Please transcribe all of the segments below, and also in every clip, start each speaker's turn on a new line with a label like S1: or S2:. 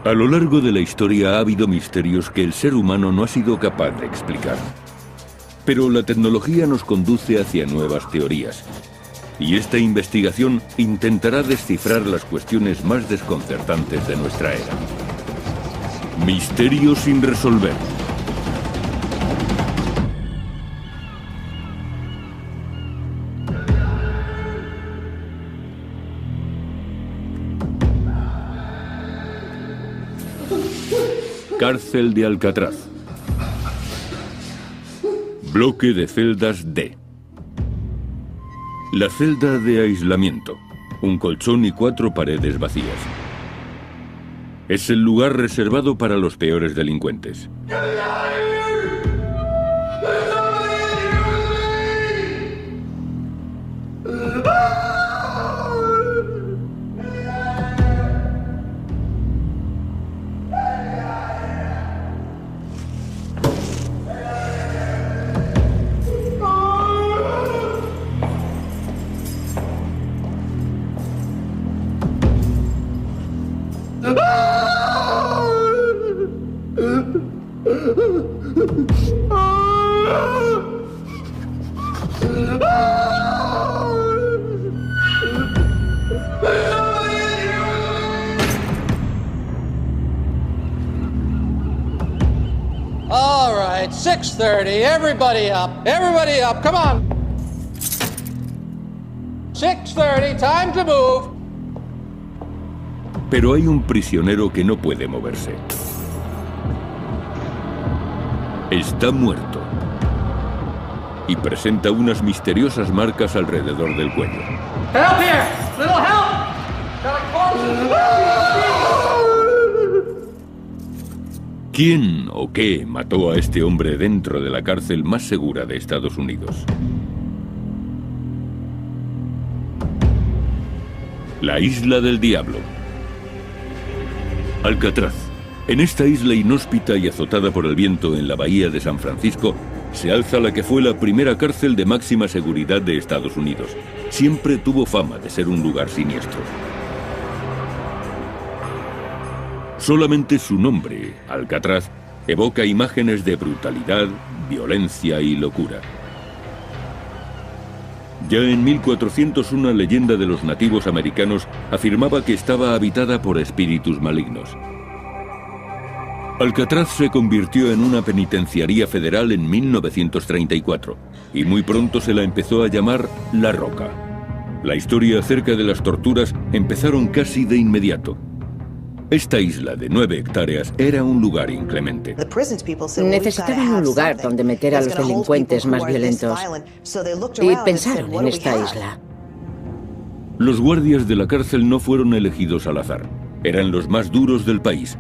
S1: A lo largo de la historia ha habido misterios que el ser humano no ha sido capaz de explicar. Pero la tecnología nos conduce hacia nuevas teorías. Y esta investigación intentará descifrar las cuestiones más desconcertantes de nuestra era. Misterios sin resolver. Cárcel de Alcatraz. Bloque de celdas D. La celda de aislamiento. Un colchón y 4 paredes vacías. Es el lugar reservado para los peores delincuentes.
S2: All right, 6:30, everybody up, come on. 6:30, time to move.
S1: Pero hay un prisionero que no puede moverse. Está muerto. Y presenta unas misteriosas marcas alrededor del cuello.
S2: Help here! Little help! Got a corpse.
S1: ¿Quién o qué mató a este hombre dentro de la cárcel más segura de Estados Unidos? La Isla del Diablo. Alcatraz. En esta isla inhóspita y azotada por el viento en la bahía de San Francisco, se alza la que fue la primera cárcel de máxima seguridad de Estados Unidos. Siempre tuvo fama de ser un lugar siniestro. Solamente su nombre, Alcatraz, evoca imágenes de brutalidad, violencia y locura. Ya en 1400 una leyenda de los nativos americanos afirmaba que estaba habitada por espíritus malignos. Alcatraz se convirtió en una penitenciaría federal en 1934 y muy pronto se la empezó a llamar La Roca. La historia acerca de las torturas empezaron casi de inmediato. Esta isla de 9 hectáreas era un lugar inclemente.
S3: Necesitaban un lugar donde meter a los delincuentes más violentos y pensaron en esta isla.
S1: Los guardias de la cárcel no fueron elegidos al azar. Eran los más duros del país.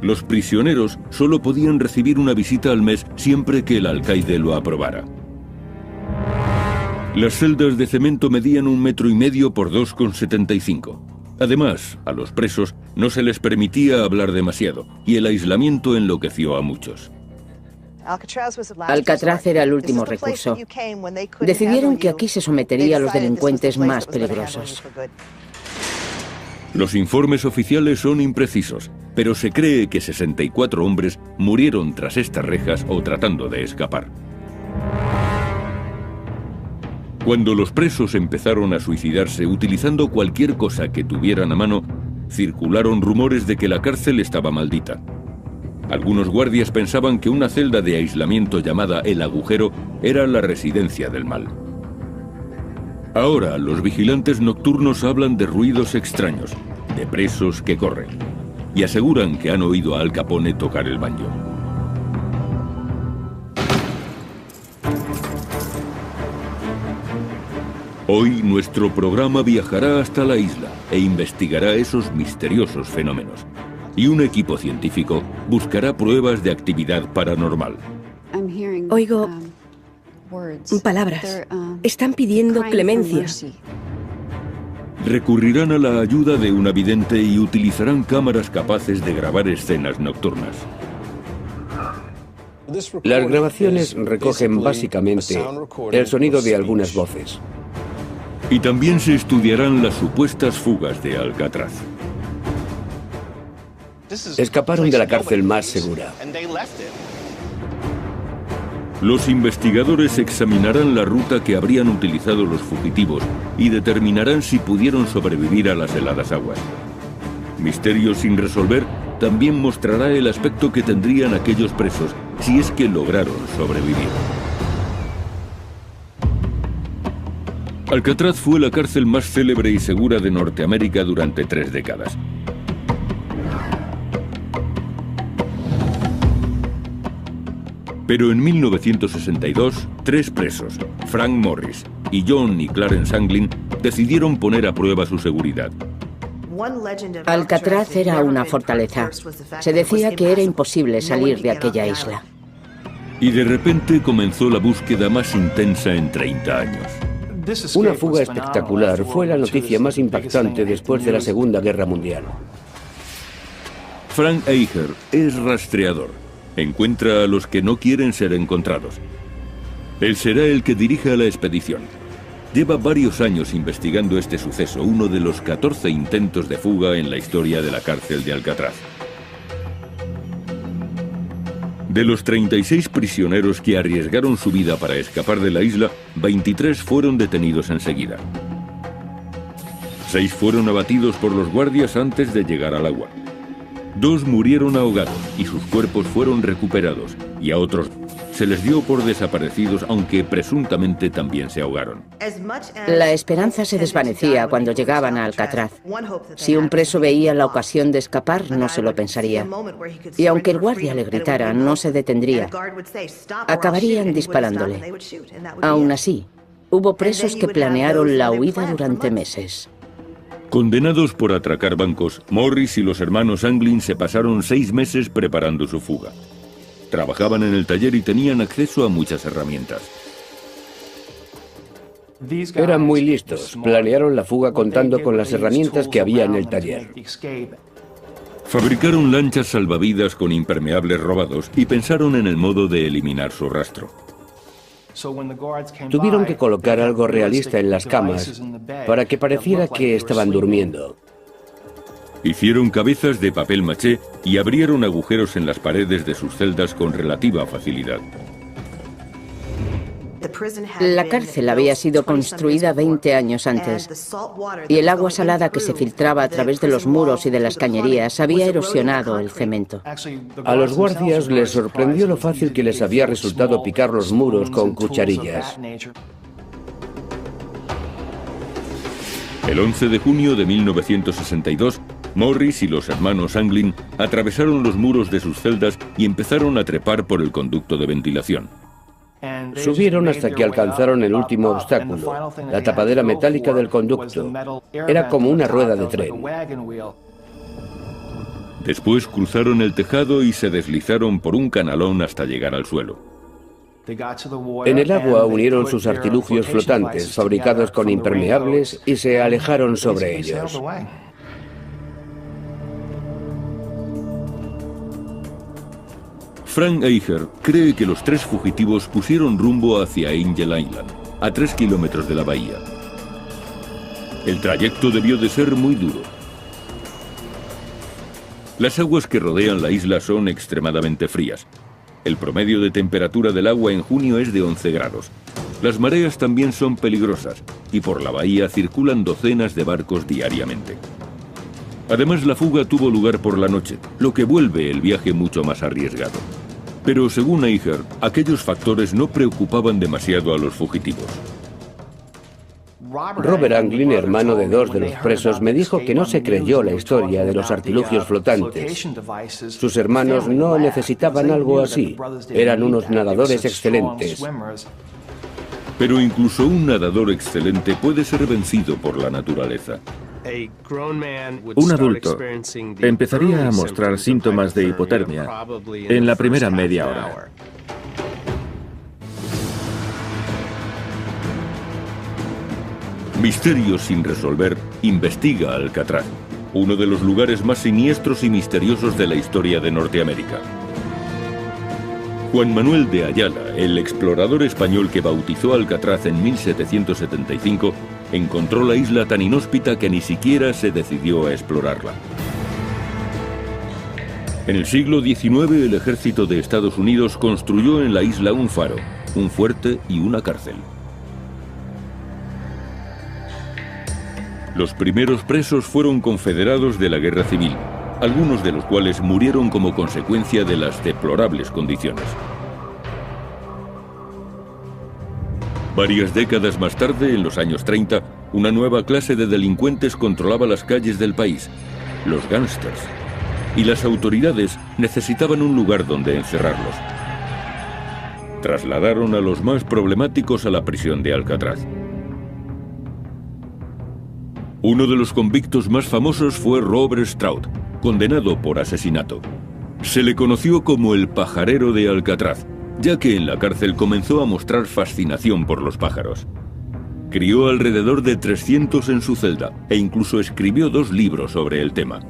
S1: Los prisioneros solo podían recibir una visita al mes siempre que el alcaide lo aprobara. Las celdas de cemento medían 1,5 metros por 2,75. Además, a los presos no se les permitía hablar demasiado, y el aislamiento enloqueció a muchos.
S3: Alcatraz era el último recurso. Decidieron que aquí se sometería a los delincuentes más peligrosos.
S1: Los informes oficiales son imprecisos, pero se cree que 64 hombres murieron tras estas rejas o tratando de escapar. Cuando los presos empezaron a suicidarse utilizando cualquier cosa que tuvieran a mano, circularon rumores de que la cárcel estaba maldita. Algunos guardias pensaban que una celda de aislamiento llamada El Agujero era la residencia del mal. Ahora los vigilantes nocturnos hablan de ruidos extraños, de presos que corren, y aseguran que han oído a Al Capone tocar el banjo. Hoy nuestro programa viajará hasta la isla e investigará esos misteriosos fenómenos. Y un equipo científico buscará pruebas de actividad paranormal.
S4: Oigo palabras. Están pidiendo clemencia.
S1: Recurrirán a la ayuda de una vidente y utilizarán cámaras capaces de grabar escenas nocturnas.
S5: Las grabaciones recogen básicamente el sonido de algunas voces.
S1: Y también se estudiarán las supuestas fugas de Alcatraz.
S5: Escaparon de la cárcel más segura.
S1: Los investigadores examinarán la ruta que habrían utilizado los fugitivos y determinarán si pudieron sobrevivir a las heladas aguas. Misterio sin resolver también mostrará el aspecto que tendrían aquellos presos si es que lograron sobrevivir. Alcatraz fue la cárcel más célebre y segura de Norteamérica durante 3 décadas. Pero en 1962, 3 presos, Frank Morris y John y Clarence Anglin, decidieron poner a prueba su seguridad.
S3: Alcatraz era una fortaleza. Se decía que era imposible salir de aquella isla.
S1: Y de repente comenzó la búsqueda más intensa en 30 años.
S5: Una fuga espectacular fue la noticia más impactante después de la Segunda Guerra Mundial.
S1: Frank Eicher es rastreador. Encuentra a los que no quieren ser encontrados. Él será el que dirija la expedición. Lleva varios años investigando este suceso, uno de los 14 intentos de fuga en la historia de la cárcel de Alcatraz. De los 36 prisioneros que arriesgaron su vida para escapar de la isla, 23 fueron detenidos enseguida. 6 fueron abatidos por los guardias antes de llegar al agua. 2 murieron ahogados y sus cuerpos fueron recuperados, y a otros se les dio por desaparecidos, aunque presuntamente también se ahogaron.
S3: La esperanza se desvanecía cuando llegaban a Alcatraz. Si un preso veía la ocasión de escapar, no se lo pensaría. Y aunque el guardia le gritara, no se detendría. Acabarían disparándole. Aún así, hubo presos que planearon la huida durante meses.
S1: Condenados por atracar bancos, Morris y los hermanos Anglin se pasaron 6 meses preparando su fuga. Trabajaban en el taller y tenían acceso a muchas herramientas.
S5: Eran muy listos. Planearon la fuga contando con las herramientas que había en el taller.
S1: Fabricaron lanchas salvavidas con impermeables robados y pensaron en el modo de eliminar su rastro.
S5: Tuvieron que colocar algo realista en las camas para que pareciera que estaban durmiendo.
S1: Hicieron cabezas de papel maché y abrieron agujeros en las paredes de sus celdas con relativa facilidad.
S3: La cárcel había sido construida 20 años antes, y el agua salada que se filtraba a través de los muros y de las cañerías había erosionado el cemento.
S5: A los guardias les sorprendió lo fácil que les había resultado picar los muros con cucharillas.
S1: El 11 de junio de 1962, Morris y los hermanos Anglin atravesaron los muros de sus celdas y empezaron a trepar por el conducto de ventilación.
S5: Subieron hasta que alcanzaron el último obstáculo, la tapadera metálica del conducto. Era como una rueda de tren.
S1: Después cruzaron el tejado y se deslizaron por un canalón hasta llegar al suelo.
S5: En el agua unieron sus artilugios flotantes, fabricados con impermeables, y se alejaron sobre ellos.
S1: Frank Eicher cree que los 3 fugitivos pusieron rumbo hacia Angel Island, a 3 kilómetros de la bahía. El trayecto debió de ser muy duro. Las aguas que rodean la isla son extremadamente frías. El promedio de temperatura del agua en junio es de 11 grados. Las mareas también son peligrosas y por la bahía circulan docenas de barcos diariamente. Además, la fuga tuvo lugar por la noche, lo que vuelve el viaje mucho más arriesgado. Pero según Eicher, aquellos factores no preocupaban demasiado a los fugitivos.
S5: Robert Anglin, hermano de 2 de los presos, me dijo que no se creyó la historia de los artilugios flotantes. Sus hermanos no necesitaban algo así. Eran unos nadadores excelentes.
S1: Pero incluso un nadador excelente puede ser vencido por la naturaleza.
S6: Un adulto empezaría a mostrar síntomas de hipotermia en la primera media hora.
S1: Misterio sin resolver investiga Alcatraz, uno de los lugares más siniestros y misteriosos de la historia de Norteamérica. Juan Manuel de Ayala, el explorador español que bautizó Alcatraz en 1775, encontró la isla tan inhóspita que ni siquiera se decidió a explorarla. En el siglo XIX, el ejército de Estados Unidos construyó en la isla un faro, un fuerte y una cárcel. Los primeros presos fueron confederados de la Guerra Civil, algunos de los cuales murieron como consecuencia de las deplorables condiciones. Varias décadas más tarde, en los años 30, una nueva clase de delincuentes controlaba las calles del país, los gángsters, y las autoridades necesitaban un lugar donde encerrarlos. Trasladaron a los más problemáticos a la prisión de Alcatraz. Uno de los convictos más famosos fue Robert Stroud, condenado por asesinato. Se le conoció como el pajarero de Alcatraz, ya que en la cárcel comenzó a mostrar fascinación por los pájaros. Crió alrededor de 300 en su celda e incluso escribió 2 libros sobre el tema.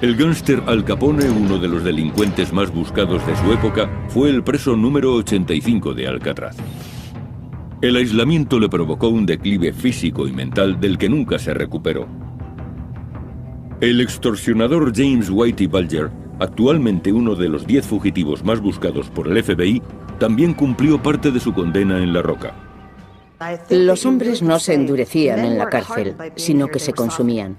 S1: El gángster Al Capone, uno de los delincuentes más buscados de su época, fue el preso número 85 de Alcatraz. El aislamiento le provocó un declive físico y mental del que nunca se recuperó. El extorsionador James Whitey Bulger, actualmente uno de los 10 fugitivos más buscados por el FBI, también cumplió parte de su condena en La Roca.
S3: Los hombres no se endurecían en la cárcel, sino que se consumían.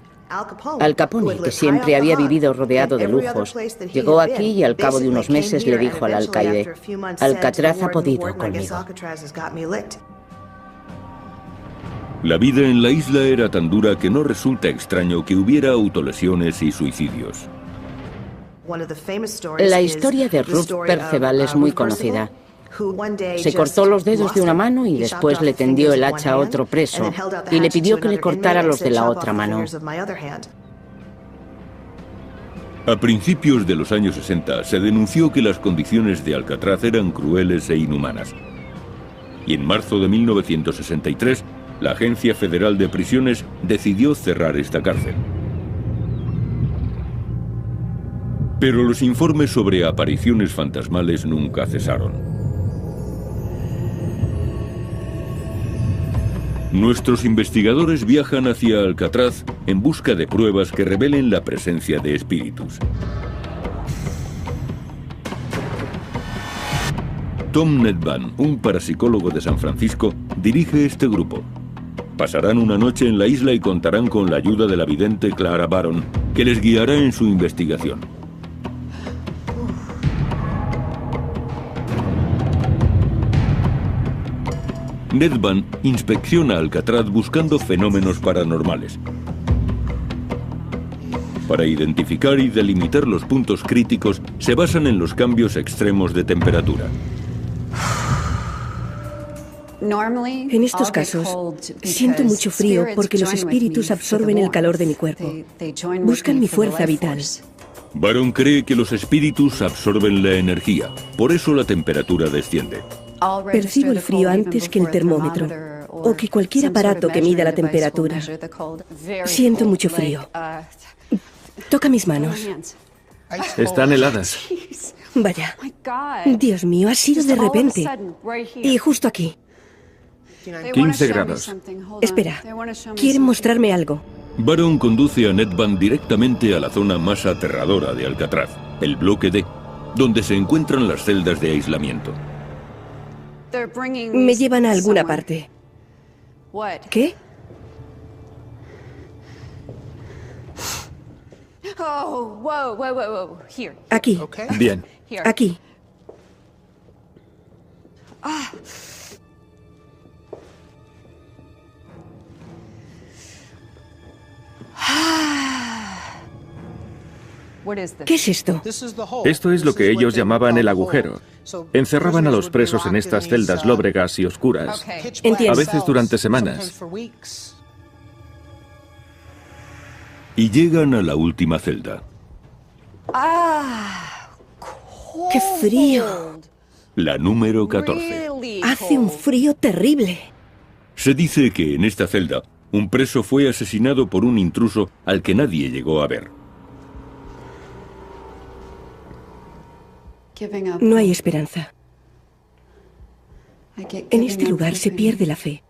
S3: Al Capone, que siempre había vivido rodeado de lujos, llegó aquí y al cabo de unos meses le dijo al alcaide: Alcatraz ha podido conmigo.
S1: La vida en la isla era tan dura que no resulta extraño que hubiera autolesiones y suicidios.
S3: La historia de Ruth Perceval es muy conocida. Se cortó los dedos de una mano y después le tendió el hacha a otro preso y le pidió que le cortara los de la otra mano.
S1: A principios de los años 60 se denunció que las condiciones de Alcatraz eran crueles e inhumanas. Y en marzo de 1963, la Agencia Federal de Prisiones decidió cerrar esta cárcel. Pero los informes sobre apariciones fantasmales nunca cesaron. Nuestros investigadores viajan hacia Alcatraz en busca de pruebas que revelen la presencia de espíritus. Tom Nedban, un parapsicólogo de San Francisco, dirige este grupo. Pasarán una noche en la isla y contarán con la ayuda de la vidente Clara Baron, que les guiará en su investigación. Nedban inspecciona Alcatraz buscando fenómenos paranormales. Para identificar y delimitar los puntos críticos, se basan en los cambios extremos de temperatura.
S4: En estos casos, siento mucho frío porque los espíritus absorben el calor de mi cuerpo. Buscan mi fuerza vital.
S1: Baron cree que los espíritus absorben la energía, por eso la temperatura desciende.
S4: Percibo el frío antes que el termómetro o que cualquier aparato que mida la temperatura. Siento mucho frío. Toca mis manos.
S6: Están heladas.
S4: Vaya. Dios mío, ha sido de repente. Y justo aquí.
S6: 15 grados.
S4: Espera, quieren mostrarme algo.
S1: Baron conduce a Nedban directamente a la zona más aterradora de Alcatraz, el bloque D, donde se encuentran las celdas de aislamiento.
S4: Me llevan a alguna parte. ¿Qué? Aquí.
S6: Bien.
S4: Aquí. ¿Qué es esto?
S6: Esto es lo que ellos llamaban el agujero. Encerraban a los presos en estas celdas lóbregas y oscuras,
S4: Entiendo.
S6: a veces durante semanas.
S1: Y llegan a la última celda.
S4: ¡Qué frío!
S1: La número 14.
S4: Hace un frío terrible.
S1: Se dice que en esta celda, un preso fue asesinado por un intruso al que nadie llegó a ver.
S4: No hay esperanza. En este lugar se pierde la fe.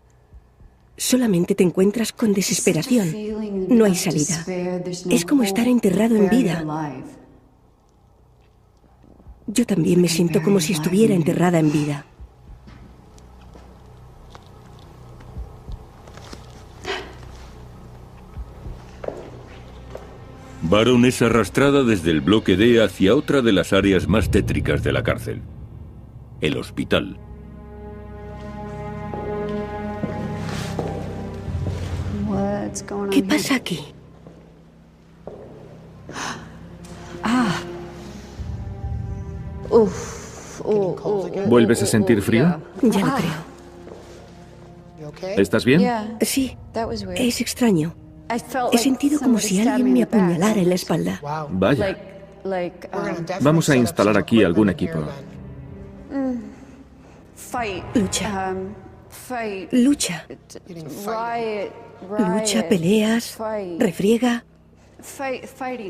S4: Solamente te encuentras con desesperación. No hay salida. Es como estar enterrado en vida. Yo también me siento como si estuviera enterrada en vida.
S1: Baron es arrastrada desde el bloque D hacia otra de las áreas más tétricas de la cárcel, el hospital.
S4: ¿Qué pasa aquí?
S6: ¿Vuelves a sentir frío?
S4: Ya lo creo.
S6: ¿Estás bien?
S4: Sí, es extraño. He sentido como si alguien me apuñalara en la espalda.
S6: Vaya. Vamos a instalar aquí algún equipo.
S4: Lucha. Lucha. Lucha, peleas, refriega.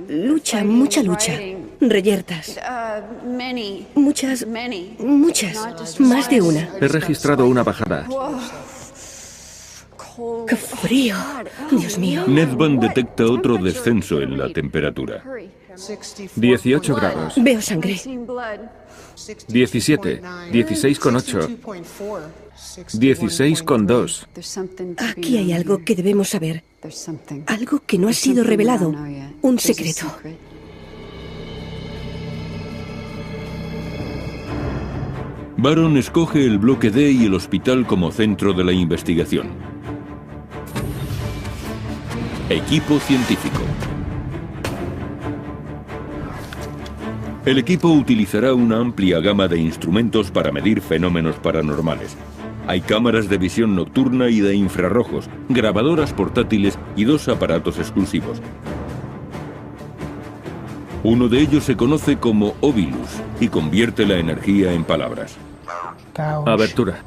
S4: Lucha, mucha lucha. Reyertas. Muchas, más de una.
S6: He registrado una bajada.
S4: ¡Qué frío! Dios mío.
S1: Nedvan detecta otro descenso en la temperatura.
S6: 18 grados.
S4: Veo sangre.
S6: 17. 16,8. 16,2.
S4: Aquí hay algo que debemos saber. Algo que no ha sido revelado. Un secreto.
S1: Baron escoge el bloque D y el hospital como centro de la investigación. Equipo científico. El equipo utilizará una amplia gama de instrumentos para medir fenómenos paranormales. Hay cámaras de visión nocturna y de infrarrojos, grabadoras portátiles y 2 aparatos exclusivos. Uno de ellos se conoce como Ovilus y convierte la energía en palabras.
S6: Abertura.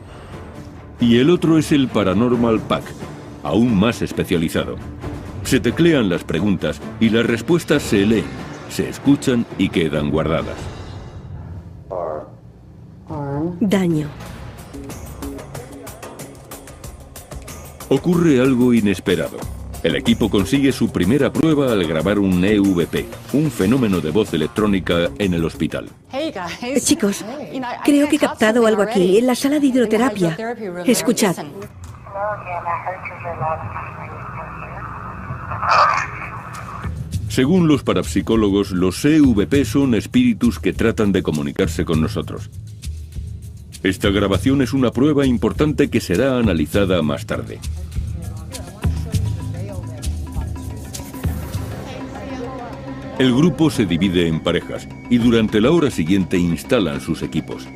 S1: Y el otro es el Paranormal Pack, aún más especializado. Se teclean las preguntas y las respuestas se leen, se escuchan y quedan guardadas.
S4: Daño.
S1: Ocurre algo inesperado. El equipo consigue su primera prueba al grabar un EVP, un fenómeno de voz electrónica en el hospital.
S4: Chicos, creo que he captado algo aquí, en la sala de hidroterapia. Escuchad.
S1: Según los parapsicólogos, los EVP son espíritus que tratan de comunicarse con nosotros. Esta grabación es una prueba importante que será analizada más tarde. El grupo se divide en parejas y durante la hora siguiente instalan sus equipos.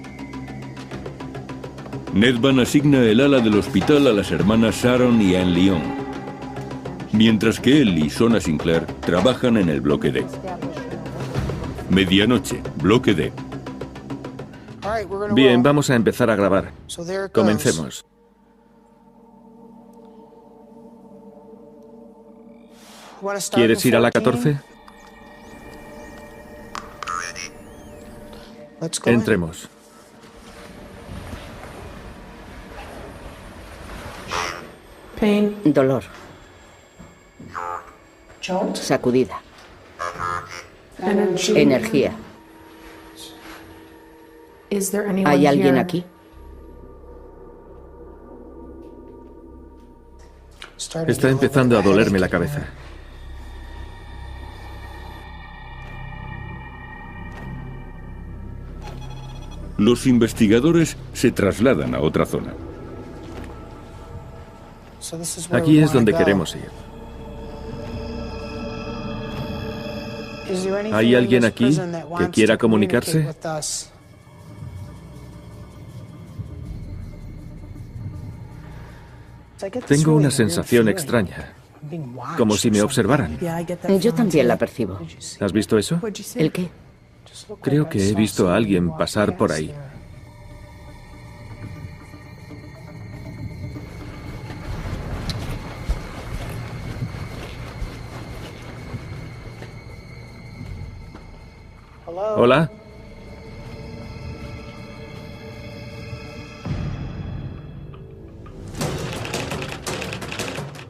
S1: Nedvan asigna el ala del hospital a las hermanas Sharon y Anne Lyon, mientras que él y Sona Sinclair trabajan en el bloque D. Medianoche, bloque D.
S6: Bien, vamos a empezar a grabar. Comencemos. ¿Quieres ir a la 14? Entremos.
S3: Dolor. Sacudida. Energía. ¿Hay alguien aquí?
S6: Está empezando a dolerme la cabeza.
S1: Los investigadores se trasladan a otra zona.
S6: Aquí es donde queremos ir. ¿Hay alguien aquí que quiera comunicarse? Tengo una sensación extraña, como si me observaran.
S3: Yo también la percibo.
S6: ¿Has visto eso?
S3: ¿El qué?
S6: Creo que he visto a alguien pasar por ahí. Hola.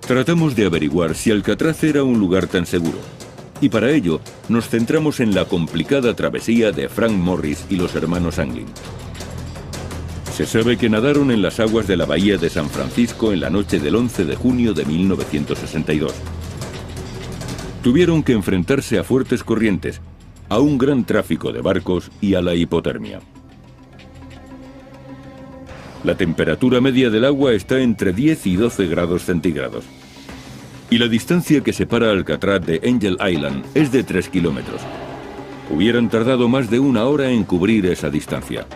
S1: Tratamos de averiguar si Alcatraz era un lugar tan seguro. Y para ello, nos centramos en la complicada travesía de Frank Morris y los hermanos Anglin. Se sabe que nadaron en las aguas de la bahía de San Francisco en la noche del 11 de junio de 1962. Tuvieron que enfrentarse a fuertes corrientes, a un gran tráfico de barcos y a la hipotermia. La temperatura media del agua está entre 10 y 12 grados centígrados. Y la distancia que separa Alcatraz de Angel Island es de 3 kilómetros. Hubieran tardado más de 1 hora en cubrir esa distancia.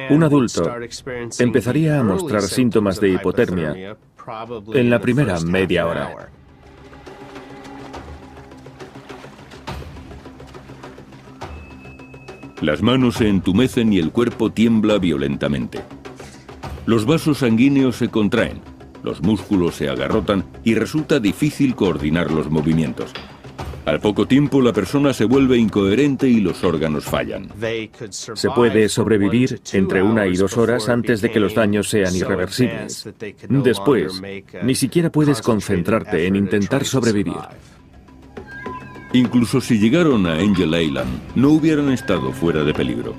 S6: Un adulto empezaría a mostrar síntomas de hipotermia en la primera media hora.
S1: Las manos se entumecen y el cuerpo tiembla violentamente. Los vasos sanguíneos se contraen, los músculos se agarrotan y resulta difícil coordinar los movimientos. Al poco tiempo la persona se vuelve incoherente y los órganos fallan.
S6: Se puede sobrevivir entre 1 y 2 horas antes de que los daños sean irreversibles. Después, ni siquiera puedes concentrarte en intentar sobrevivir.
S1: Incluso si llegaron a Angel Island, no hubieran estado fuera de peligro.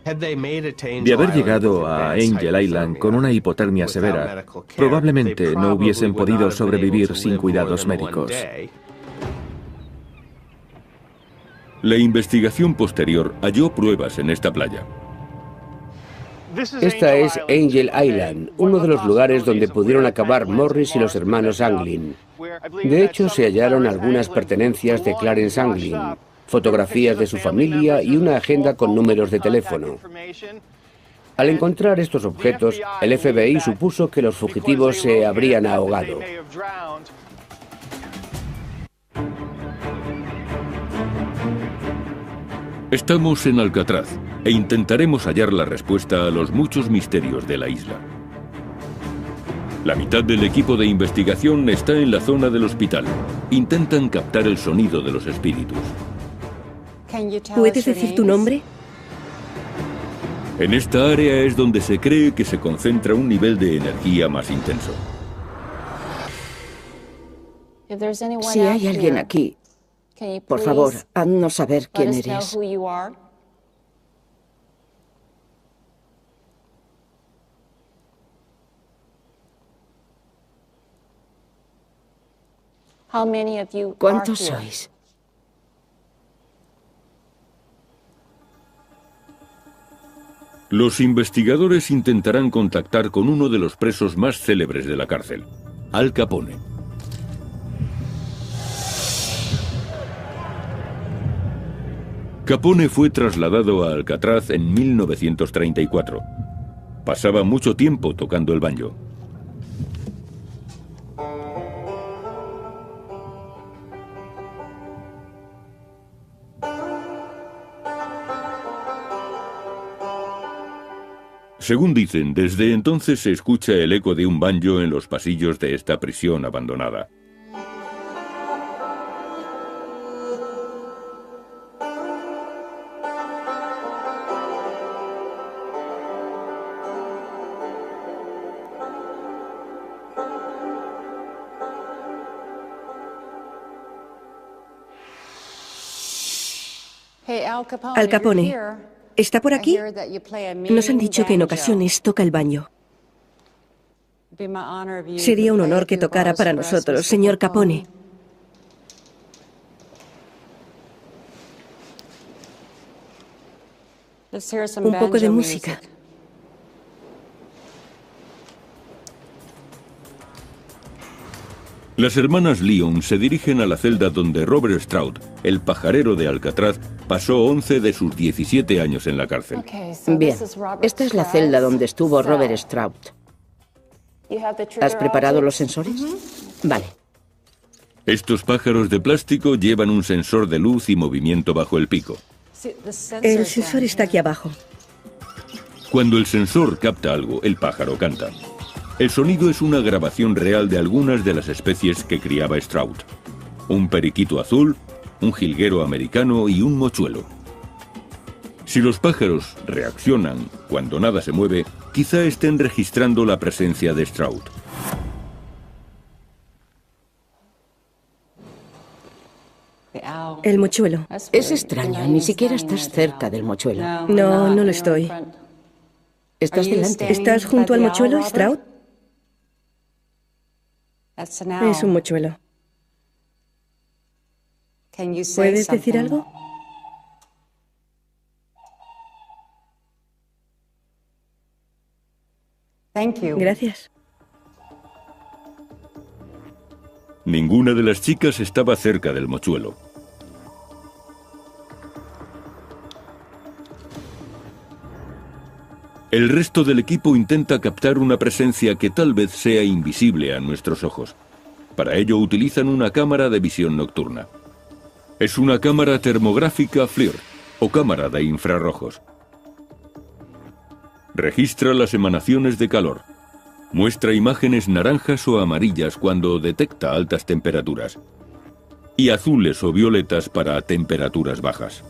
S6: De haber llegado a Angel Island con una hipotermia severa, probablemente no hubiesen podido sobrevivir sin cuidados médicos.
S1: La investigación posterior halló pruebas en esta playa.
S5: Esta es Angel Island, uno de los lugares donde pudieron acabar Morris y los hermanos Anglin. De hecho, se hallaron algunas pertenencias de Clarence Anglin, fotografías de su familia y una agenda con números de teléfono. Al encontrar estos objetos, el FBI supuso que los fugitivos se habrían ahogado.
S1: Estamos en Alcatraz e intentaremos hallar la respuesta a los muchos misterios de la isla. La mitad del equipo de investigación está en la zona del hospital. Intentan captar el sonido de los espíritus.
S4: ¿Puedes decir tu nombre?
S1: En esta área es donde se cree que se concentra un nivel de energía más intenso.
S3: Si hay alguien aquí, por favor, haznos saber quién eres. ¿Cuántos sois?
S1: Los investigadores intentarán contactar con uno de los presos más célebres de la cárcel, Al Capone. Capone fue trasladado a Alcatraz en 1934. Pasaba mucho tiempo tocando el banjo. Según dicen, desde entonces se escucha el eco de un banjo en los pasillos de esta prisión abandonada.
S4: Al Capone, ¿está por aquí? Nos han dicho que en ocasiones toca el banjo. Sería un honor que tocara para nosotros, señor Capone. Un poco de música.
S1: Las hermanas Lyon se dirigen a la celda donde Robert Stroud, el pajarero de Alcatraz, pasó 11 de sus 17 años en la cárcel.
S3: Bien, esta es la celda donde estuvo Robert Stroud. ¿Has preparado los sensores? Vale.
S1: Estos pájaros de plástico llevan un sensor de luz y movimiento bajo el pico.
S4: El sensor está aquí abajo.
S1: Cuando el sensor capta algo, el pájaro canta. El sonido es una grabación real de algunas de las especies que criaba Stroud. Un periquito azul, un jilguero americano y un mochuelo. Si los pájaros reaccionan cuando nada se mueve, quizá estén registrando la presencia de Stroud.
S4: El mochuelo.
S3: Es extraño, ni siquiera estás cerca del mochuelo.
S4: No, no lo estoy.
S3: Estás delante.
S4: ¿Estás junto al mochuelo, Stroud? Es un mochuelo. ¿Puedes decir algo? Gracias.
S1: Ninguna de las chicas estaba cerca del mochuelo. El resto del equipo intenta captar una presencia que tal vez sea invisible a nuestros ojos. Para ello utilizan una cámara de visión nocturna. Es una cámara termográfica FLIR, o cámara de infrarrojos. Registra las emanaciones de calor. Muestra imágenes naranjas o amarillas cuando detecta altas temperaturas. Y azules o violetas para temperaturas bajas.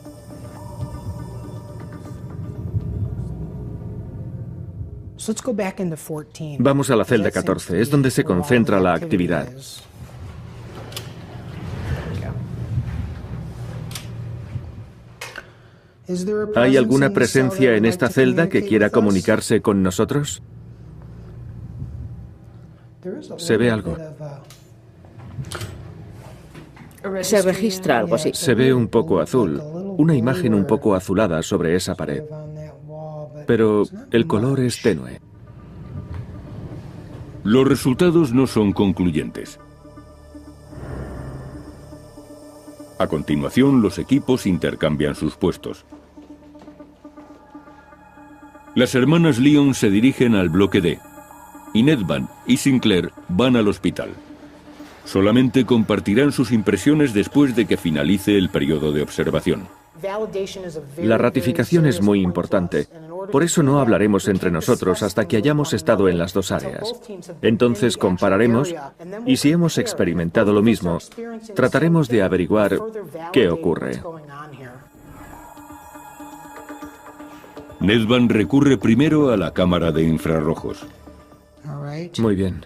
S6: Vamos a la celda 14, es donde se concentra la actividad. ¿Hay alguna presencia en esta celda que quiera comunicarse con nosotros? Se ve algo.
S3: Se registra algo así.
S6: Se ve un poco azul, una imagen un poco azulada sobre esa pared. Pero el color es tenue.
S1: Los resultados no son concluyentes. A continuación, los equipos intercambian sus puestos. Las hermanas Lyon se dirigen al bloque D, y Nedvan y Sinclair van al hospital. Solamente compartirán sus impresiones después de que finalice el periodo de observación.
S6: La ratificación es muy importante. Por eso no hablaremos entre nosotros hasta que hayamos estado en las dos áreas. Entonces compararemos y si hemos experimentado lo mismo, trataremos de averiguar qué ocurre.
S1: Nedvan recurre primero a la cámara de infrarrojos.
S6: Muy bien.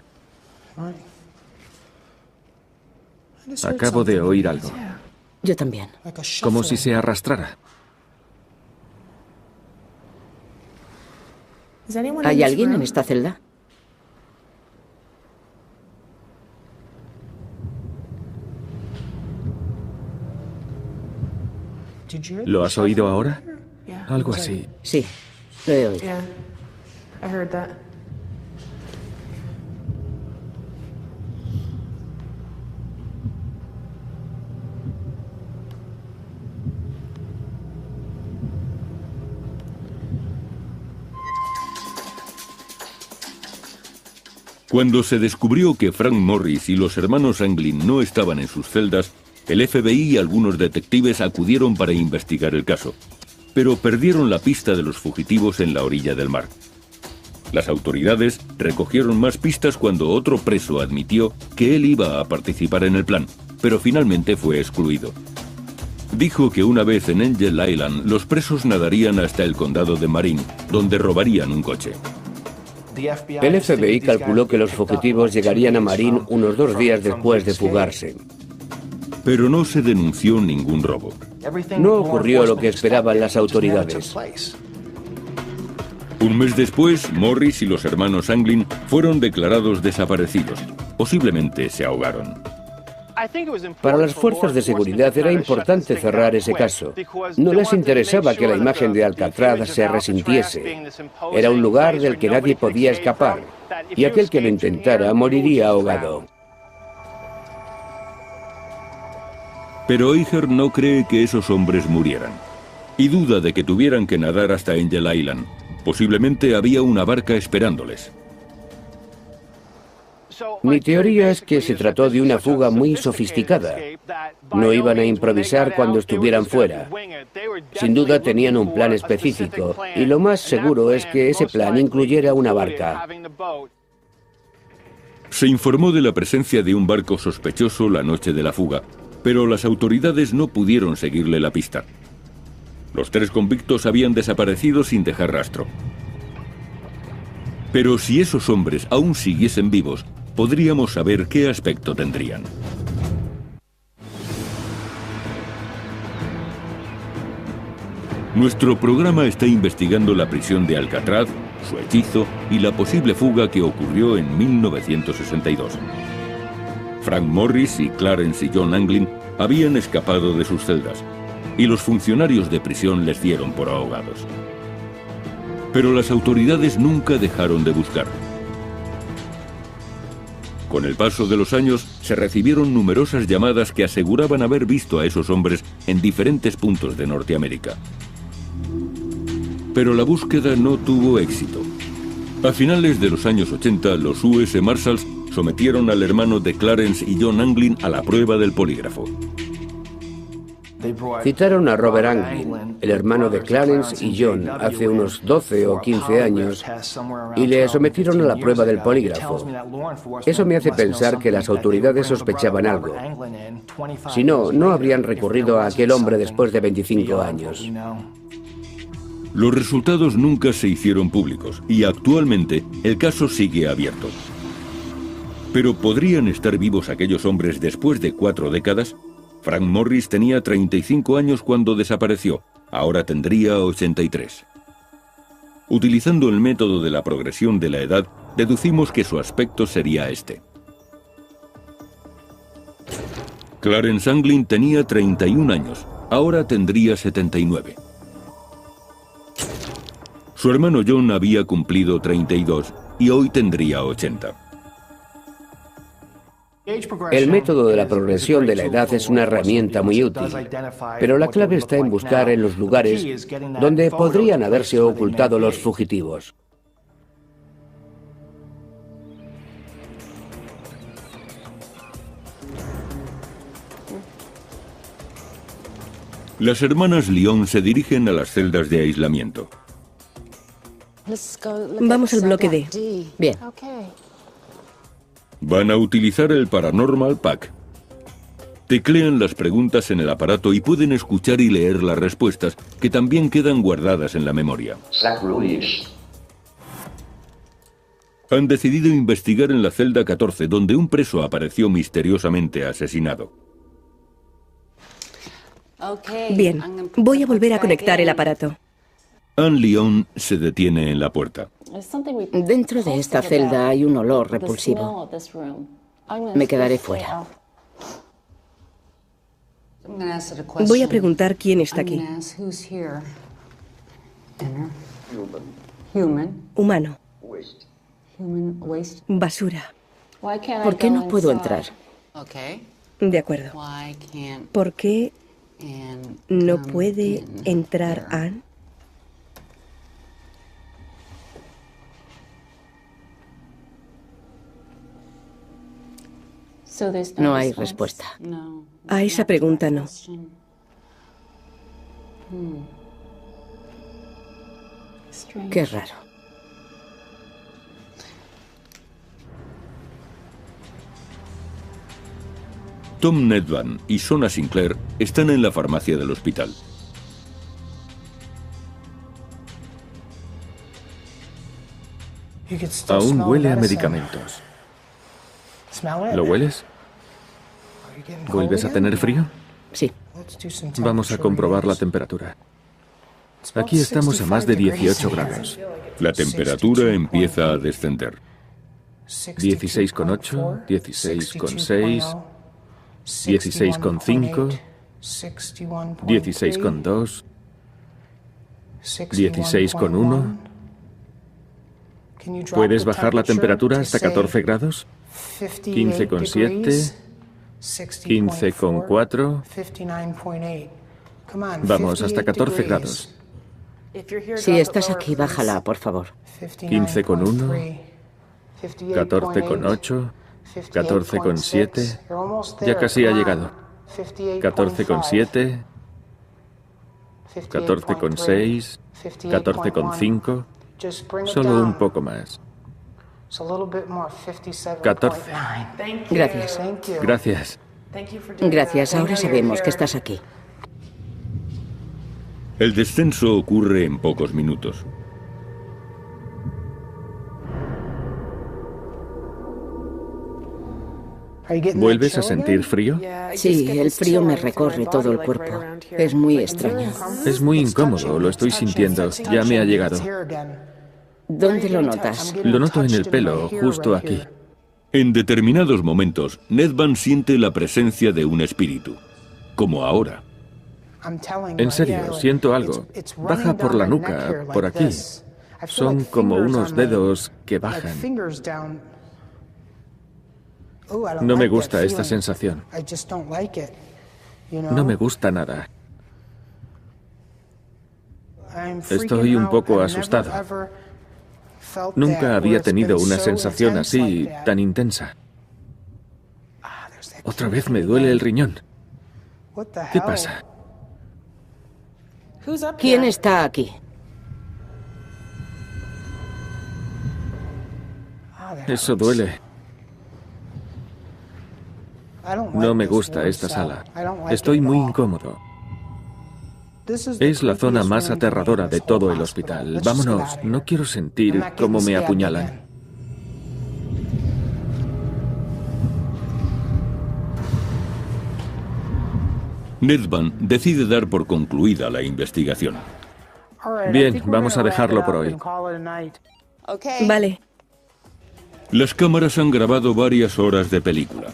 S6: Acabo de oír algo.
S3: Yo también.
S6: Como si se arrastrara.
S3: ¿Hay alguien en esta celda?
S6: ¿Lo has oído ahora? Algo así.
S3: Sí, lo he oído.
S1: Cuando se descubrió que Frank Morris y los hermanos Anglin no estaban en sus celdas, el FBI y algunos detectives acudieron para investigar el caso, pero perdieron la pista de los fugitivos en la orilla del mar. Las autoridades recogieron más pistas cuando otro preso admitió que él iba a participar en el plan, pero finalmente fue excluido. Dijo que una vez en Angel Island, los presos nadarían hasta el condado de Marin, donde robarían un coche.
S5: El FBI calculó que los fugitivos llegarían a Marin unos 2 días después de fugarse.
S1: Pero no se denunció ningún robo.
S5: No ocurrió lo que esperaban las autoridades.
S1: Un mes después, Morris y los hermanos Anglin fueron declarados desaparecidos. Posiblemente se ahogaron.
S5: Para las fuerzas de seguridad era importante cerrar ese caso. No les interesaba que la imagen de Alcatraz se resintiese. Era un lugar del que nadie podía escapar, y aquel que lo intentara moriría ahogado.
S1: Pero Eicher no cree que esos hombres murieran, y duda de que tuvieran que nadar hasta Angel Island. Posiblemente había una barca esperándoles.
S5: Mi teoría es que se trató de una fuga muy sofisticada. No iban a improvisar cuando estuvieran fuera. Sin duda tenían un plan específico, y lo más seguro es que ese plan incluyera una barca.
S1: Se informó de la presencia de un barco sospechoso la noche de la fuga, pero las autoridades no pudieron seguirle la pista. Los 3 convictos habían desaparecido sin dejar rastro. Pero si esos hombres aún siguiesen vivos, podríamos saber qué aspecto tendrían. Nuestro programa está investigando la prisión de Alcatraz, su hechizo y la posible fuga que ocurrió en 1962. Frank Morris y Clarence y John Anglin habían escapado de sus celdas y los funcionarios de prisión les dieron por ahogados. Pero las autoridades nunca dejaron de buscar. Con el paso de los años, se recibieron numerosas llamadas que aseguraban haber visto a esos hombres en diferentes puntos de Norteamérica. Pero la búsqueda no tuvo éxito. A finales de los años 80, los US Marshals sometieron al hermano de Clarence y John Anglin a la prueba del polígrafo.
S5: Citaron a Robert Anglin, el hermano de Clarence y John, hace unos 12 o 15 años, y le sometieron a la prueba del polígrafo. Eso me hace pensar que las autoridades sospechaban algo. Si no, no habrían recurrido a aquel hombre después de 25 años.
S1: Los resultados nunca se hicieron públicos y actualmente el caso sigue abierto. Pero ¿podrían estar vivos aquellos hombres después de 4 décadas? Frank Morris tenía 35 años cuando desapareció, ahora tendría 83. Utilizando el método de la progresión de la edad, deducimos que su aspecto sería este. Clarence Anglin tenía 31 años, ahora tendría 79. Su hermano John había cumplido 32 y hoy tendría 80.
S5: El método de la progresión de la edad es una herramienta muy útil, pero la clave está en buscar en los lugares donde podrían haberse ocultado los fugitivos.
S1: Las hermanas Lyon se dirigen a las celdas de aislamiento.
S4: Vamos al bloque D.
S3: Bien.
S1: Van a utilizar el Paranormal Pack. Teclean las preguntas en el aparato y pueden escuchar y leer las respuestas, que también quedan guardadas en la memoria. Han decidido investigar en la celda 14, donde un preso apareció misteriosamente asesinado.
S4: Bien, voy a volver a conectar el aparato.
S1: Anne Lyon se detiene en la puerta.
S3: Dentro de esta celda hay un olor repulsivo. Me quedaré fuera.
S4: Voy a preguntar quién está aquí. Humano. Basura.
S3: ¿Por qué no puedo entrar?
S4: De acuerdo. ¿Por qué no puede entrar Anne?
S3: No hay respuesta.
S4: A esa pregunta no.
S3: Qué raro.
S1: Tom Nedvan y Sona Sinclair están en la farmacia del hospital.
S6: Aún huele a medicamentos. ¿Lo hueles? ¿Vuelves a tener frío?
S3: Sí.
S6: Vamos a comprobar la temperatura. Aquí estamos a más de 18 grados.
S1: La temperatura empieza a descender.
S6: 16,8, 16,6, 16,5, 16,2, 16,1. ¿Puedes bajar la temperatura hasta 14 grados? 15,7, 15,4. Vamos, hasta 14 grados.
S3: Si estás aquí, bájala, por favor.
S6: 15,1, 14,8, 14,7. Ya casi ha llegado. 14,7, 14,6, 14,5. Solo un poco más. 14.
S3: Gracias.
S6: Gracias.
S3: Gracias, ahora sabemos que estás aquí.
S1: El descenso ocurre en pocos minutos.
S6: ¿Vuelves a sentir frío?
S3: Sí, el frío me recorre todo el cuerpo. Es muy extraño.
S6: Es muy incómodo, lo estoy sintiendo. Ya me ha llegado.
S3: ¿Dónde lo notas?
S6: Lo noto en el pelo, justo aquí.
S1: En determinados momentos, Nedvan siente la presencia de un espíritu, como ahora.
S6: En serio, siento algo. Baja por la nuca, por aquí. Son como unos dedos que bajan. No me gusta esta sensación. No me gusta nada. Estoy un poco asustado. Nunca había tenido una sensación así, tan intensa. Otra vez me duele el riñón. ¿Qué pasa?
S3: ¿Quién está aquí?
S6: Eso duele. No me gusta esta sala. Estoy muy incómodo. Es la zona más aterradora de todo el hospital. Vámonos, no quiero sentir cómo me apuñalan.
S1: Nedvan decide dar por concluida la investigación.
S6: Bien, vamos a dejarlo por hoy.
S4: Vale.
S1: Las cámaras han grabado varias horas de película.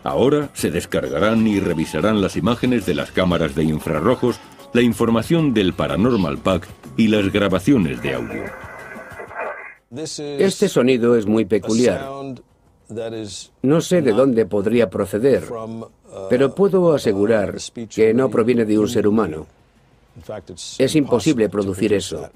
S1: Ahora se descargarán y revisarán las imágenes de las cámaras de infrarrojos, la información del Paranormal Pack y las grabaciones de audio.
S5: Este sonido es muy peculiar. No sé de dónde podría proceder, pero puedo asegurar que no proviene de un ser humano. Es imposible producir eso.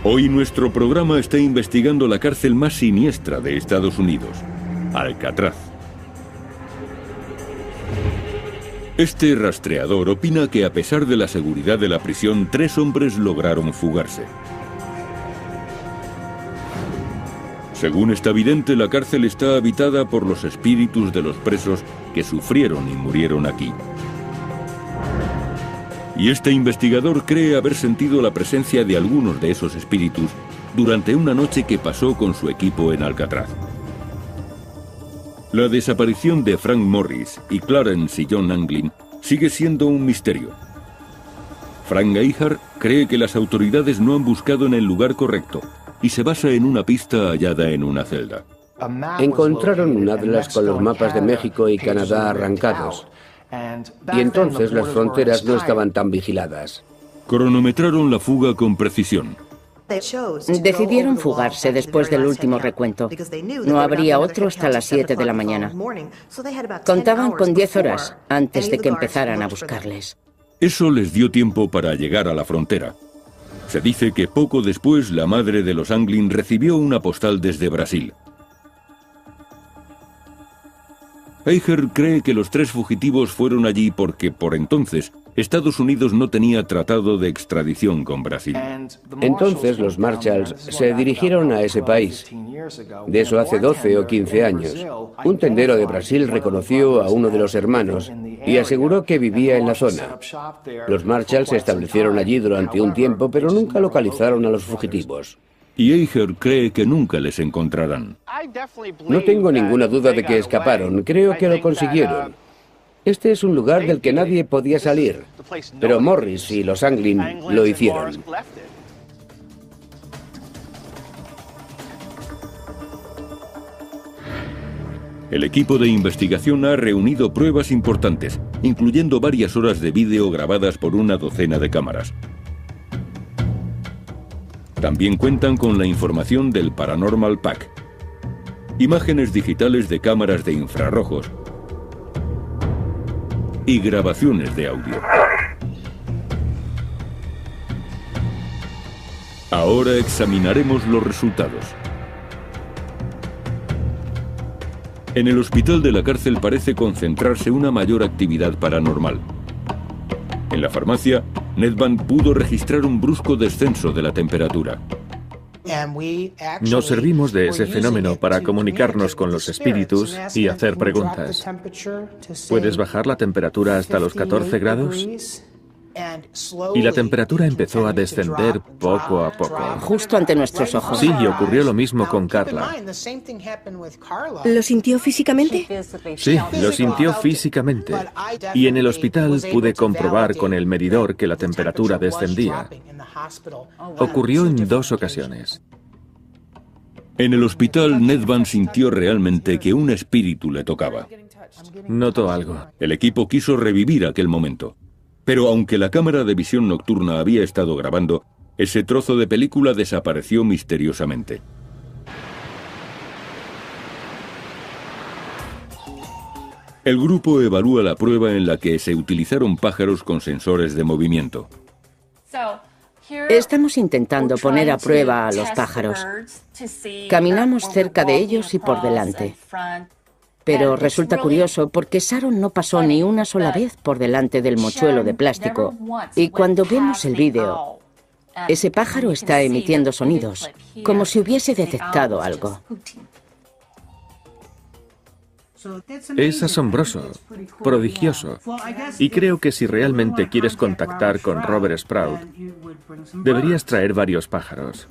S1: Hoy nuestro programa está investigando la cárcel más siniestra de Estados Unidos, Alcatraz. Este rastreador opina que a pesar de la seguridad de la prisión, 3 hombres lograron fugarse. Según esta vidente, la cárcel está habitada por los espíritus de los presos que sufrieron y murieron aquí. Y este investigador cree haber sentido la presencia de algunos de esos espíritus durante una noche que pasó con su equipo en Alcatraz. La desaparición de Frank Morris y Clarence y John Anglin sigue siendo un misterio. Frank Geiger cree que las autoridades no han buscado en el lugar correcto y se basa en una pista hallada en una celda.
S5: Encontraron un atlas con los mapas de México y Canadá arrancados. Y entonces las fronteras no estaban tan vigiladas.
S1: Cronometraron la fuga con precisión.
S3: Decidieron fugarse después del último recuento. No habría otro hasta las 7 de la mañana. Contaban con 10 horas antes de que empezaran a buscarles.
S1: Eso les dio tiempo para llegar a la frontera. Se dice que poco después la madre de los Anglin recibió una postal desde Brasil. Geiger cree que los 3 fugitivos fueron allí porque, por entonces, Estados Unidos no tenía tratado de extradición con Brasil.
S5: Entonces los Marshalls se dirigieron a ese país. De eso hace 12 o 15 años. Un tendero de Brasil reconoció a uno de los hermanos y aseguró que vivía en la zona. Los Marshalls se establecieron allí durante un tiempo, pero nunca localizaron a los fugitivos.
S1: Y Geiger cree que nunca les encontrarán.
S5: No tengo ninguna duda de que escaparon. Creo que lo consiguieron. Este es un lugar del que nadie podía salir, pero Morris y los Anglin lo hicieron.
S1: El equipo de investigación ha reunido pruebas importantes, incluyendo varias horas de vídeo grabadas por una docena de cámaras. También cuentan con la información del Paranormal Pack, imágenes digitales de cámaras de infrarrojos y grabaciones de audio. Ahora examinaremos los resultados. En el hospital de la cárcel parece concentrarse una mayor actividad paranormal. En la farmacia, Nedvan pudo registrar un brusco descenso de la temperatura.
S6: Nos servimos de ese fenómeno para comunicarnos con los espíritus y hacer preguntas. ¿Puedes bajar la temperatura hasta los 14 grados? Y la temperatura empezó a descender poco a poco.
S3: Justo ante nuestros ojos.
S6: Sí, y ocurrió lo mismo con Carla.
S4: ¿Lo sintió físicamente?
S6: Sí, lo sintió físicamente. Y en el hospital pude comprobar con el medidor que la temperatura descendía. Ocurrió en 2 ocasiones.
S1: En el hospital, Ned Van sintió realmente que un espíritu le tocaba.
S6: Notó algo.
S1: El equipo quiso revivir aquel momento. Pero aunque la cámara de visión nocturna había estado grabando, ese trozo de película desapareció misteriosamente. El grupo evalúa la prueba en la que se utilizaron pájaros con sensores de movimiento.
S3: Estamos intentando poner a prueba a los pájaros. Caminamos cerca de ellos y por delante. Pero resulta curioso porque Sharon no pasó ni una sola vez por delante del mochuelo de plástico. Y cuando vemos el vídeo, ese pájaro está emitiendo sonidos, como si hubiese detectado algo.
S6: Es asombroso, prodigioso. Y creo que si realmente quieres contactar con Robert Sprout, deberías traer varios pájaros.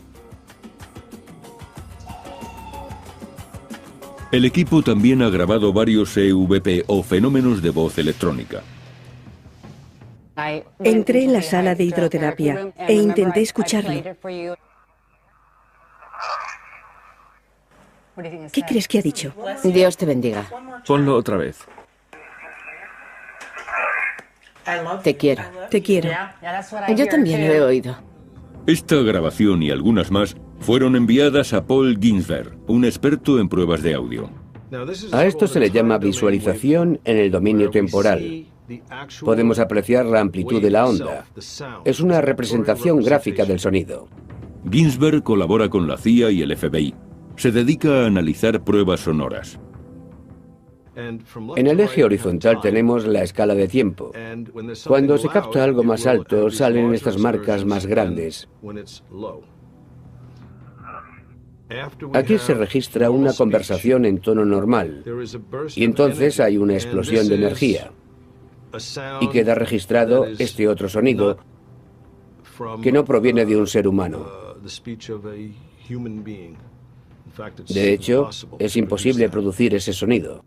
S1: El equipo también ha grabado varios EVP o fenómenos de voz electrónica.
S4: Entré en la sala de hidroterapia e intenté escucharlo. ¿Qué crees que ha dicho?
S3: Dios te bendiga.
S6: Ponlo otra vez.
S3: Te quiero.
S4: Te quiero.
S3: Yo también lo he oído.
S1: Esta grabación y algunas más fueron enviadas a Paul Ginsberg, un experto en pruebas de audio.
S5: A esto se le llama visualización en el dominio temporal. Podemos apreciar la amplitud de la onda. Es una representación gráfica del sonido.
S1: Ginsberg colabora con la CIA y el FBI. Se dedica a analizar pruebas sonoras.
S5: En el eje horizontal tenemos la escala de tiempo. Cuando se capta algo más alto, salen estas marcas más grandes. Aquí se registra una conversación en tono normal, y entonces hay una explosión de energía. Y queda registrado este otro sonido, que no proviene de un ser humano. De hecho, es imposible producir ese sonido.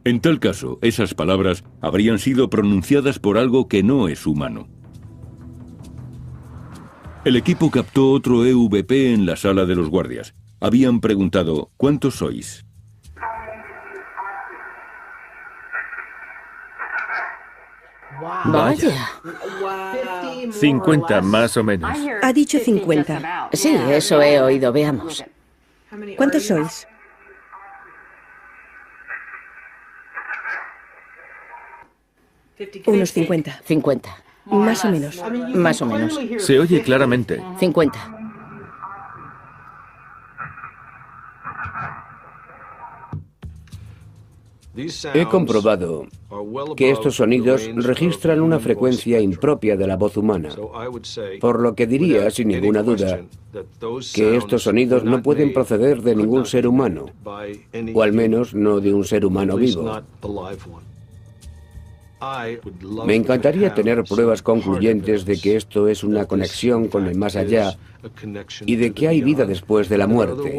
S1: En tal caso, esas palabras habrían sido pronunciadas por algo que no es humano. El equipo captó otro EVP en la sala de los guardias. Habían preguntado, ¿cuántos sois?
S3: Vaya.
S6: 50 más o menos.
S4: Ha dicho 50.
S3: Sí, eso he oído. Veamos.
S4: ¿Cuántos sois? Unos 50.
S3: 50.
S4: Más o menos.
S3: Más o menos.
S6: Se oye claramente.
S3: 50.
S5: He comprobado que estos sonidos registran una frecuencia impropia de la voz humana, por lo que diría, sin ninguna duda, que estos sonidos no pueden proceder de ningún ser humano, o al menos no de un ser humano vivo. Me encantaría tener pruebas concluyentes de que esto es una conexión con el más allá y de que hay vida después de la muerte.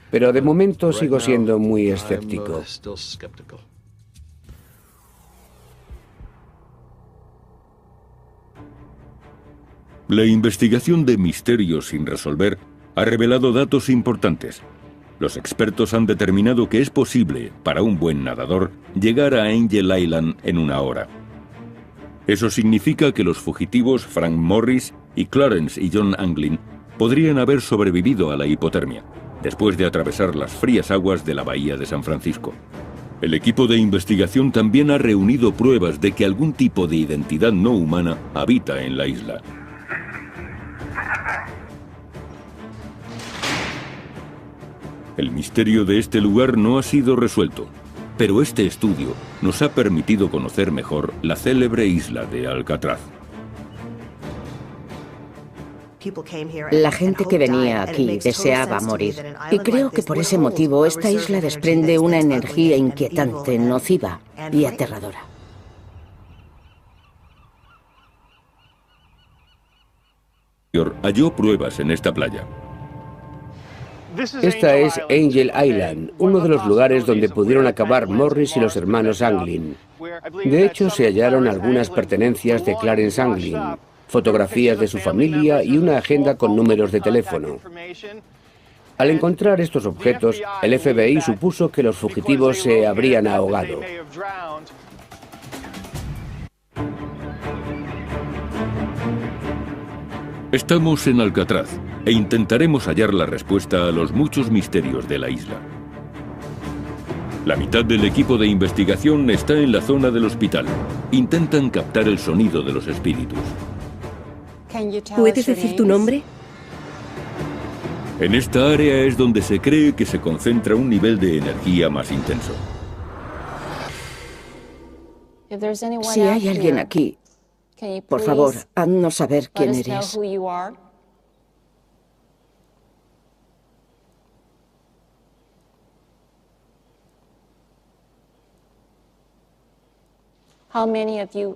S5: Pero de momento sigo siendo muy escéptico.
S1: La investigación de misterios sin resolver ha revelado datos importantes. Los expertos han determinado que es posible, para un buen nadador, llegar a Angel Island en 1 hora. Eso significa que los fugitivos Frank Morris y Clarence y John Anglin podrían haber sobrevivido a la hipotermia, después de atravesar las frías aguas de la bahía de San Francisco. El equipo de investigación también ha reunido pruebas de que algún tipo de identidad no humana habita en la isla. El misterio de este lugar no ha sido resuelto, pero este estudio nos ha permitido conocer mejor la célebre isla de Alcatraz.
S3: La gente que venía aquí deseaba morir. Y creo que por ese motivo esta isla desprende una energía inquietante, nociva y aterradora.
S1: halló pruebas en esta playa.
S5: Esta es Angel Island, uno de los lugares donde pudieron acabar Morris y los hermanos Anglin. De hecho, se hallaron algunas pertenencias de Clarence Anglin, fotografías de su familia y una agenda con números de teléfono. Al encontrar estos objetos, el FBI supuso que los fugitivos se habrían ahogado.
S1: Estamos en Alcatraz e intentaremos hallar la respuesta a los muchos misterios de la isla. La mitad del equipo de investigación está en la zona del hospital. Intentan captar el sonido de los espíritus.
S4: ¿Puedes decir tu nombre?
S1: En esta área es donde se cree que se concentra un nivel de energía más intenso.
S3: Si hay alguien aquí, por favor, haznos saber quién eres.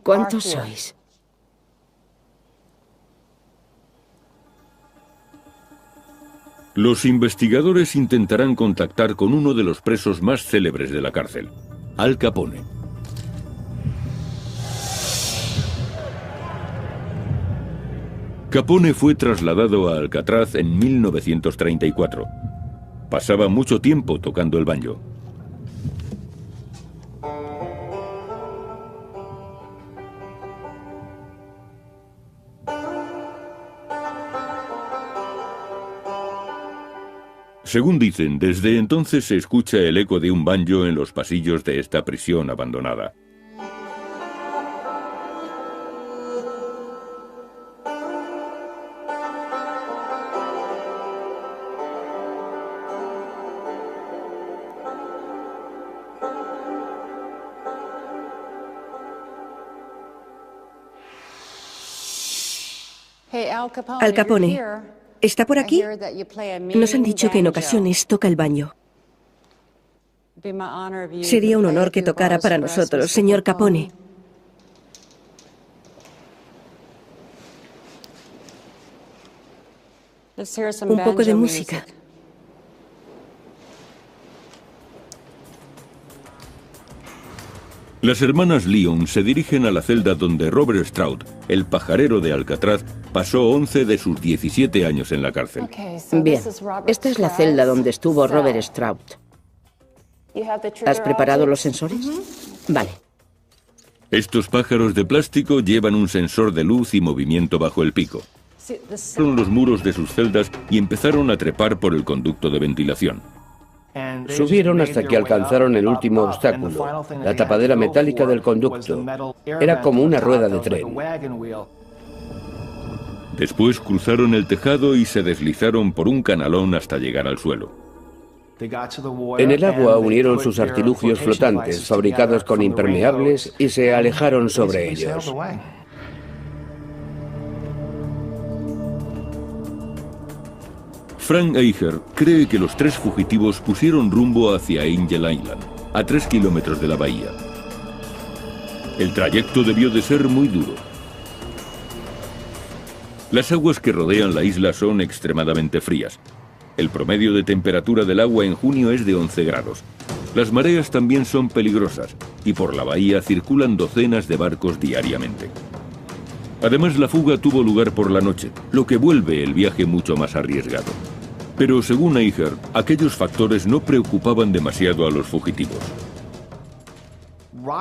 S3: ¿Cuántos sois?
S1: Los investigadores intentarán contactar con uno de los presos más célebres de la cárcel, Al Capone. Capone fue trasladado a Alcatraz en 1934. Pasaba mucho tiempo tocando el banjo. Según dicen, desde entonces se escucha el eco de un banjo en los pasillos de esta prisión abandonada.
S4: Al Capone, ¿está por aquí? Nos han dicho que en ocasiones toca el banjo. Sería un honor que tocara para nosotros, señor Capone. Un poco de música.
S1: Las hermanas Lyon se dirigen a la celda donde Robert Stroud, el pajarero de Alcatraz, pasó 11 de sus 17 años en la cárcel.
S3: Bien, esta es la celda donde estuvo Robert Stroud. ¿Has preparado los sensores? Vale.
S1: Estos pájaros de plástico llevan un sensor de luz y movimiento bajo el pico. Son los muros de sus celdas y empezaron a trepar por el conducto de ventilación.
S5: Subieron hasta que alcanzaron el último obstáculo, la tapadera metálica del conducto. Era como una rueda de tren.
S1: Después cruzaron el tejado y se deslizaron por un canalón hasta llegar al suelo.
S5: En el agua unieron sus artilugios flotantes, fabricados con impermeables, y se alejaron sobre ellos.
S1: Frank Eicher cree que los tres fugitivos pusieron rumbo hacia Angel Island, a 3 kilómetros de la bahía. El trayecto debió de ser muy duro. Las aguas que rodean la isla son extremadamente frías. El promedio de temperatura del agua en junio es de 11 grados. Las mareas también son peligrosas y por la bahía circulan docenas de barcos diariamente. Además, la fuga tuvo lugar por la noche, lo que vuelve el viaje mucho más arriesgado. Pero según Eicher, aquellos factores no preocupaban demasiado a los fugitivos.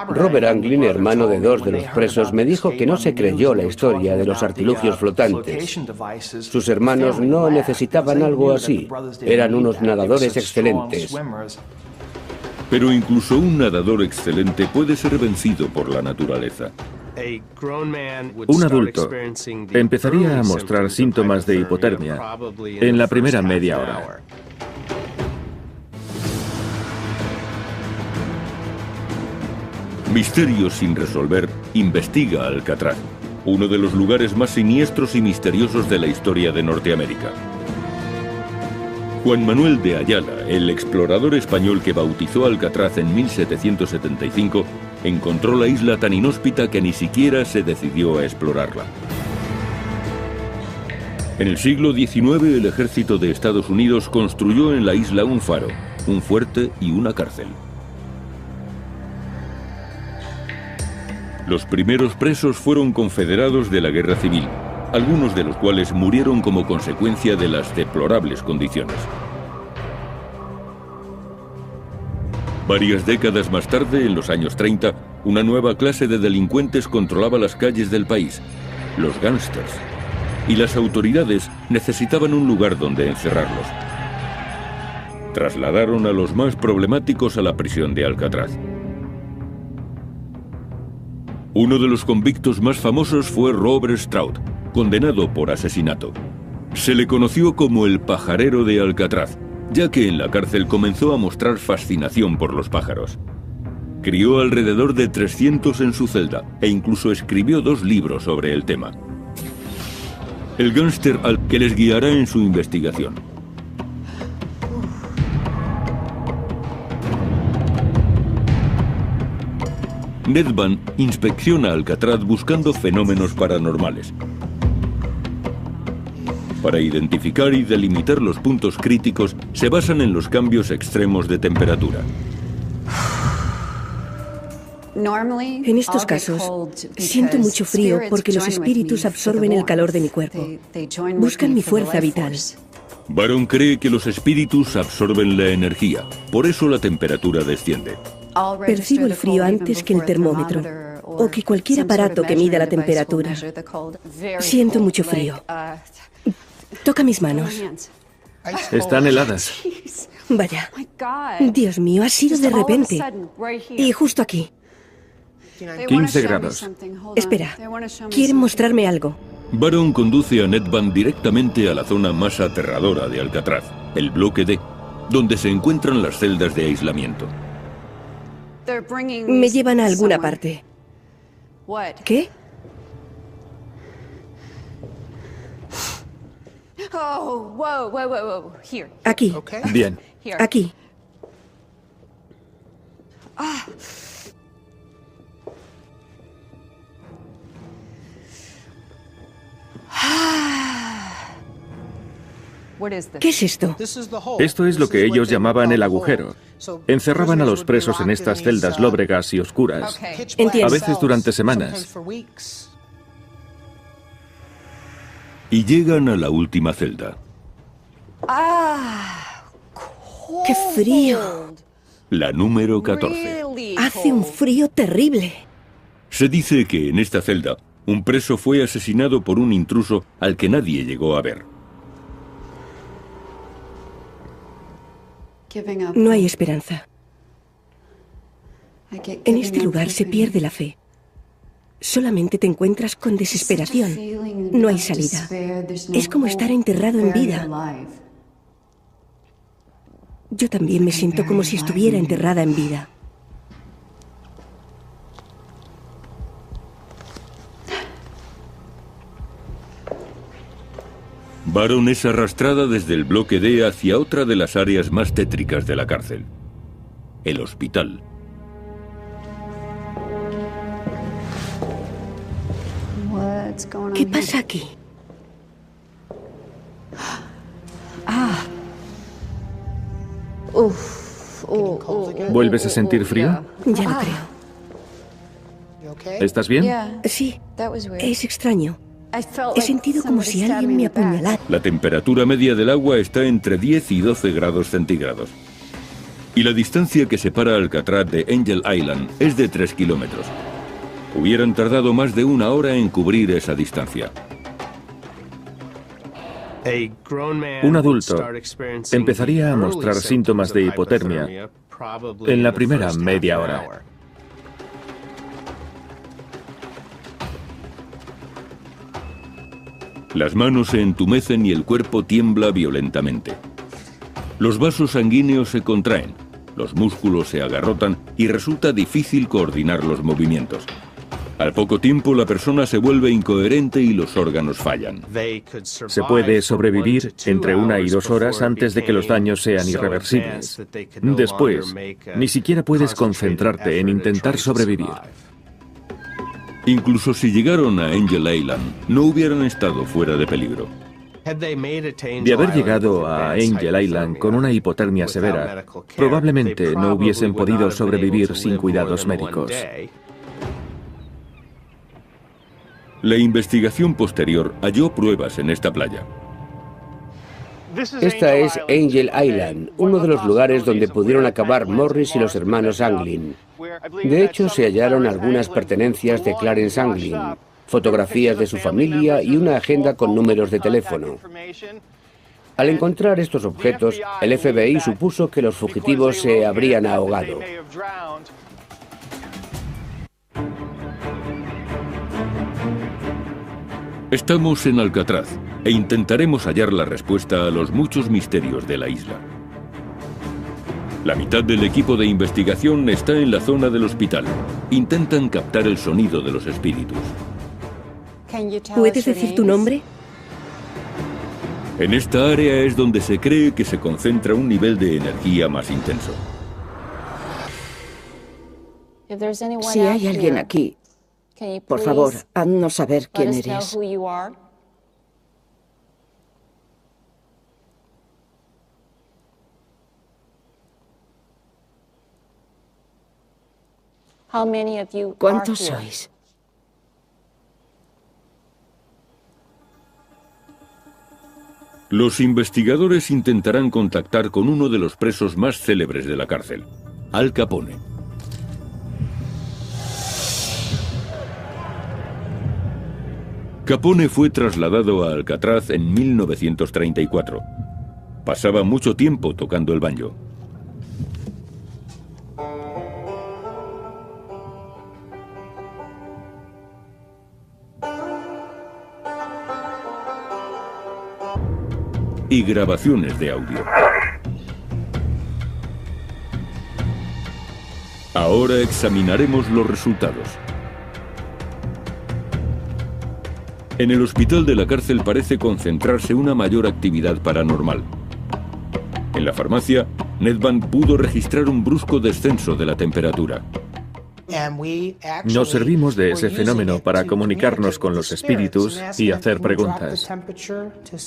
S5: Robert Anglin, hermano de 2 de los presos, me dijo que no se creyó la historia de los artilugios flotantes. Sus hermanos no necesitaban algo así. Eran unos nadadores excelentes.
S1: Pero incluso un nadador excelente puede ser vencido por la naturaleza.
S6: Un adulto empezaría a mostrar síntomas de hipotermia en la primera media hora.
S1: Misterios sin resolver, investiga Alcatraz, uno de los lugares más siniestros y misteriosos de la historia de Norteamérica. Juan Manuel de Ayala, el explorador español que bautizó Alcatraz en 1775, encontró la isla tan inhóspita que ni siquiera se decidió a explorarla. En el siglo XIX, el ejército de Estados Unidos construyó en la isla un faro, un fuerte y una cárcel. Los primeros presos fueron confederados de la Guerra Civil, algunos de los cuales murieron como consecuencia de las deplorables condiciones. Varias décadas más tarde, en los años 30, una nueva clase de delincuentes controlaba las calles del país, los gángsters, y las autoridades necesitaban un lugar donde encerrarlos. Trasladaron a los más problemáticos a la prisión de Alcatraz. Uno de los convictos más famosos fue Robert Stroud, condenado por asesinato. Se le conoció como el pajarero de Alcatraz, ya que en la cárcel comenzó a mostrar fascinación por los pájaros. Crió alrededor de 300 en su celda e incluso escribió 2 libros sobre el tema. El gángster al que les guiará en su investigación. Ned Vann inspecciona Alcatraz buscando fenómenos paranormales. Para identificar y delimitar los puntos críticos, se basan en los cambios extremos de temperatura.
S4: En estos casos, siento mucho frío porque los espíritus absorben el calor de mi cuerpo. Buscan mi fuerza vital.
S1: Baron cree que los espíritus absorben la energía, por eso la temperatura desciende.
S4: Percibo el frío antes que el termómetro o que cualquier aparato que mida la temperatura. Siento mucho frío. Toca mis manos.
S6: Están heladas.
S4: Vaya. Dios mío, ha sido de repente. Y justo aquí.
S6: 15 grados.
S4: Espera, quieren mostrarme algo.
S1: Baron conduce a Ned Vann directamente a la zona más aterradora de Alcatraz, el bloque D, donde se encuentran las celdas de aislamiento.
S4: Me llevan a alguna parte. ¿Qué? Aquí.
S6: Bien.
S4: Aquí. ¿Qué es esto?
S6: Esto es lo que ellos llamaban el agujero. Encerraban a los presos en estas celdas lóbregas y oscuras,
S4: Entiendo.
S6: a veces durante semanas.
S1: Y llegan a la última celda,
S4: ¡Qué frío!
S1: la número 14.
S4: Hace un frío terrible.
S1: Se dice que en esta celda, un preso fue asesinado por un intruso al que nadie llegó a ver.
S4: No hay esperanza. En este lugar se pierde la fe. Solamente te encuentras con desesperación. No hay salida. Es como estar enterrado en vida. Yo también me siento como si estuviera enterrada en vida.
S1: Baron es arrastrada desde el bloque D hacia otra de las áreas más tétricas de la cárcel, el hospital.
S4: ¿Qué pasa aquí?
S6: ¿Vuelves a sentir frío?
S4: Ya lo creo.
S6: ¿Estás bien?
S4: Sí, es extraño. He sentido como si alguien me apuñalara.
S1: La temperatura media del agua está entre 10 y 12 grados centígrados. Y la distancia que separa Alcatraz de Angel Island es de 3 kilómetros. Hubieran tardado más de 1 hora en cubrir esa distancia.
S6: Un adulto empezaría a mostrar síntomas de hipotermia en la primera media hora.
S1: Las manos se entumecen y el cuerpo tiembla violentamente. Los vasos sanguíneos se contraen, los músculos se agarrotan y resulta difícil coordinar los movimientos. Al poco tiempo la persona se vuelve incoherente y los órganos fallan.
S6: Se puede sobrevivir entre 1 y 2 horas antes de que los daños sean irreversibles. Después, ni siquiera puedes concentrarte en intentar sobrevivir.
S1: Incluso si llegaron a Angel Island, no hubieran estado fuera de peligro.
S6: De haber llegado a Angel Island con una hipotermia severa, probablemente no hubiesen podido sobrevivir sin cuidados médicos.
S1: La investigación posterior halló pruebas en esta playa.
S5: Esta es Angel Island, uno de los lugares donde pudieron acabar Morris y los hermanos Anglin. De hecho, se hallaron algunas pertenencias de Clarence Anglin, fotografías de su familia y una agenda con números de teléfono. Al encontrar estos objetos, el FBI supuso que los fugitivos se habrían ahogado.
S1: Estamos en Alcatraz e intentaremos hallar la respuesta a los muchos misterios de la isla. La mitad del equipo de investigación está en la zona del hospital. Intentan captar el sonido de los espíritus.
S4: ¿Puedes decir tu nombre?
S1: En esta área es donde se cree que se concentra un nivel de energía más intenso.
S3: Si hay alguien aquí, por favor, haznos saber quién eres. ¿Cuántos sois?
S1: Los investigadores intentarán contactar con uno de los presos más célebres de la cárcel, Al Capone. Capone fue trasladado a Alcatraz en 1934. Pasaba mucho tiempo tocando el banjo. Y grabaciones de audio. Ahora examinaremos los resultados. En el hospital de la cárcel parece concentrarse una mayor actividad paranormal. En la farmacia, Nedbank pudo registrar un brusco descenso de la temperatura.
S6: Nos servimos de ese fenómeno para comunicarnos con los espíritus y hacer preguntas.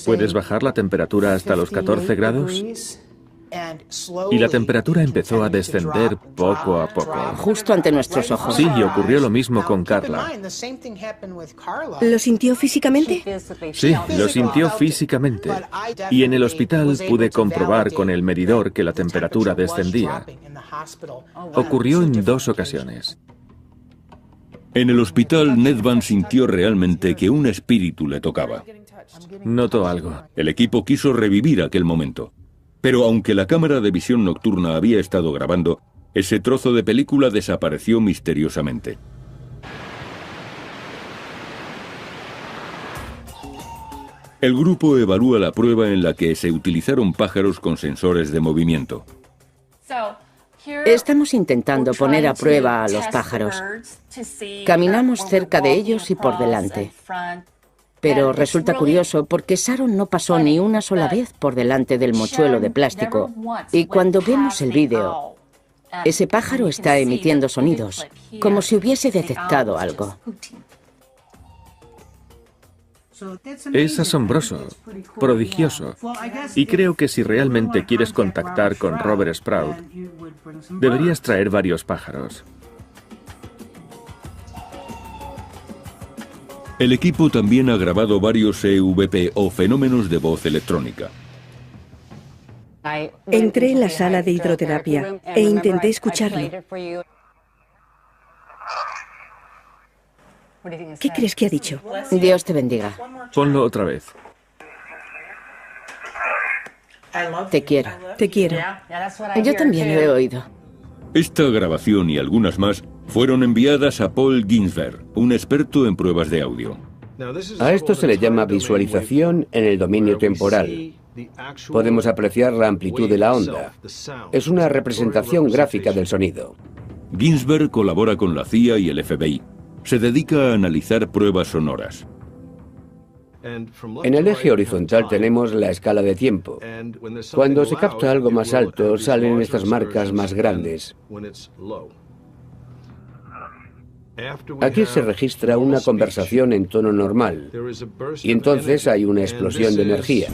S6: ¿Puedes bajar la temperatura hasta los 14 grados? Y la temperatura empezó a descender poco a poco.
S3: Justo ante nuestros ojos.
S6: Sí, y ocurrió lo mismo con Carla.
S4: ¿Lo sintió físicamente?
S6: Sí, lo sintió físicamente. Y en el hospital pude comprobar con el medidor que la temperatura descendía. Ocurrió en 2 ocasiones.
S1: En el hospital, Nedbank sintió realmente que un espíritu le tocaba.
S6: Notó algo.
S1: El equipo quiso revivir aquel momento. Pero aunque la cámara de visión nocturna había estado grabando, ese trozo de película desapareció misteriosamente. El grupo evalúa la prueba en la que se utilizaron pájaros con sensores de movimiento.
S3: Estamos intentando poner a prueba a los pájaros. Caminamos cerca de ellos y por delante. Pero resulta curioso porque Sharon no pasó ni una sola vez por delante del mochuelo de plástico. Y cuando vemos el vídeo, ese pájaro está emitiendo sonidos, como si hubiese detectado algo.
S6: Es asombroso, prodigioso. Y creo que si realmente quieres contactar con Robert Sprout, deberías traer varios pájaros.
S1: El equipo también ha grabado varios EVP o fenómenos de voz electrónica.
S4: Entré en la sala de hidroterapia e intenté escucharlo. ¿Qué crees que ha dicho?
S3: Dios te bendiga.
S6: Ponlo otra vez.
S3: Te quiero.
S4: Te quiero.
S3: Yo también lo he oído.
S1: Esta grabación y algunas más fueron enviadas a Paul Ginsberg, un experto en pruebas de audio.
S5: A esto se le llama visualización en el dominio temporal. Podemos apreciar la amplitud de la onda. Es una representación gráfica del sonido.
S1: Ginsberg colabora con la CIA y el FBI. Se dedica a analizar pruebas sonoras.
S5: En el eje horizontal tenemos la escala de tiempo. Cuando se capta algo más alto, salen estas marcas más grandes. Aquí se registra una conversación en tono normal y entonces hay una explosión de energía.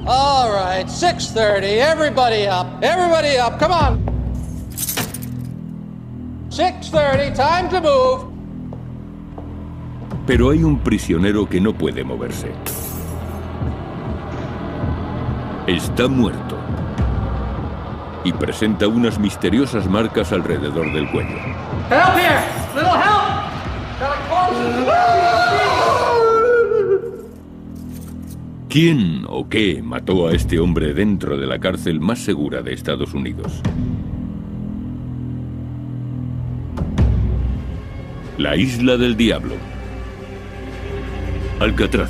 S2: All right, 6:30. Everybody up. Everybody up. Come on. 6:30. Time to move.
S1: Pero hay un prisionero que no puede moverse. Está muerto. Y presenta unas misteriosas marcas alrededor del cuello.
S2: Help here! Little help! Got a corpse.
S1: ¿Quién o qué mató a este hombre dentro de la cárcel más segura de Estados Unidos? La Isla del Diablo. Alcatraz.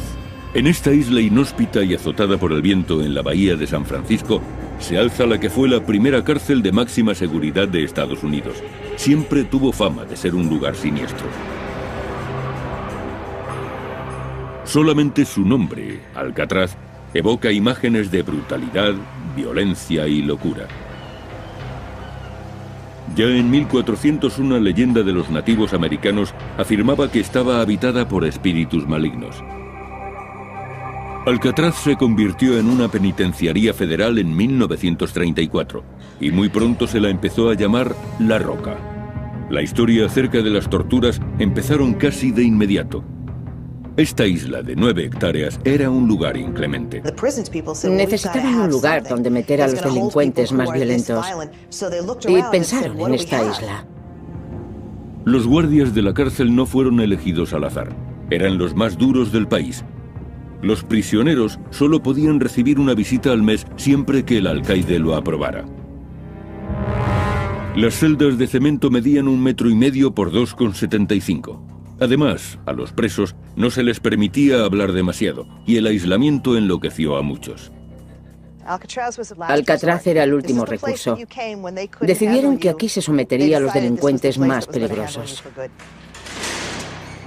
S1: En esta isla inhóspita y azotada por el viento en la bahía de San Francisco, se alza la que fue la primera cárcel de máxima seguridad de Estados Unidos. Siempre tuvo fama de ser un lugar siniestro. Solamente su nombre, Alcatraz, evoca imágenes de brutalidad, violencia y locura. Ya en 1400 una leyenda de los nativos americanos afirmaba que estaba habitada por espíritus malignos. Alcatraz se convirtió en una penitenciaría federal en 1934 y muy pronto se la empezó a llamar La Roca. La historia acerca de las torturas empezaron casi de inmediato. Esta isla de 9 hectáreas era un lugar inclemente.
S3: Necesitaban un lugar donde meter a los delincuentes más violentos y pensaron en esta isla.
S1: Los guardias de la cárcel no fueron elegidos al azar. Eran los más duros del país. Los prisioneros solo podían recibir una visita al mes siempre que el alcaide lo aprobara. Las celdas de cemento medían 1,5 metros por 2,75. Además, a los presos no se les permitía hablar demasiado y el aislamiento enloqueció a muchos.
S3: Alcatraz era el último recurso. Decidieron que aquí se sometería a los delincuentes más peligrosos.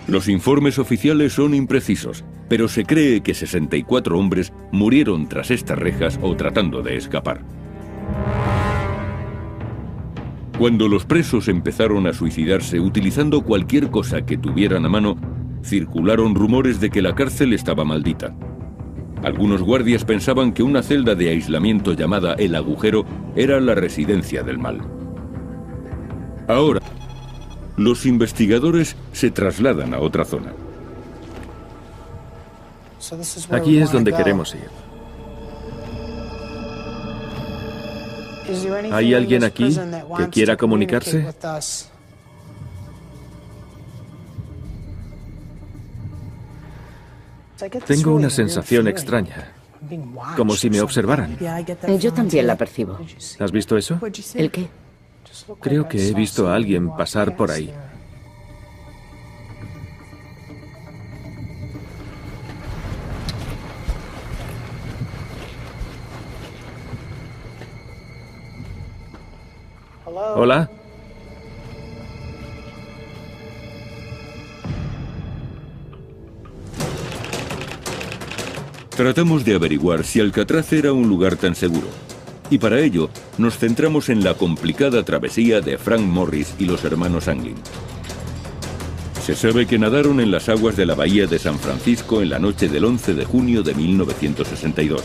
S1: Los informes oficiales son imprecisos, pero se cree que 64 hombres murieron tras estas rejas o tratando de escapar. Cuando los presos empezaron a suicidarse utilizando cualquier cosa que tuvieran a mano, circularon rumores de que la cárcel estaba maldita. Algunos guardias pensaban que una celda de aislamiento llamada El Agujero era la residencia del mal. Ahora, los investigadores se trasladan a otra zona.
S6: Aquí es donde queremos ir. ¿Hay alguien aquí que quiera comunicarse? Tengo una sensación extraña, como si me observaran.
S3: Yo también la percibo.
S6: ¿Has visto eso?
S3: ¿El qué?
S6: Creo que he visto a alguien pasar por ahí. Hola.
S1: Tratamos de averiguar si Alcatraz era un lugar tan seguro. Y para ello, nos centramos en la complicada travesía de Frank Morris y los hermanos Anglin. Se sabe que nadaron en las aguas de la bahía de San Francisco en la noche del 11 de junio de 1962.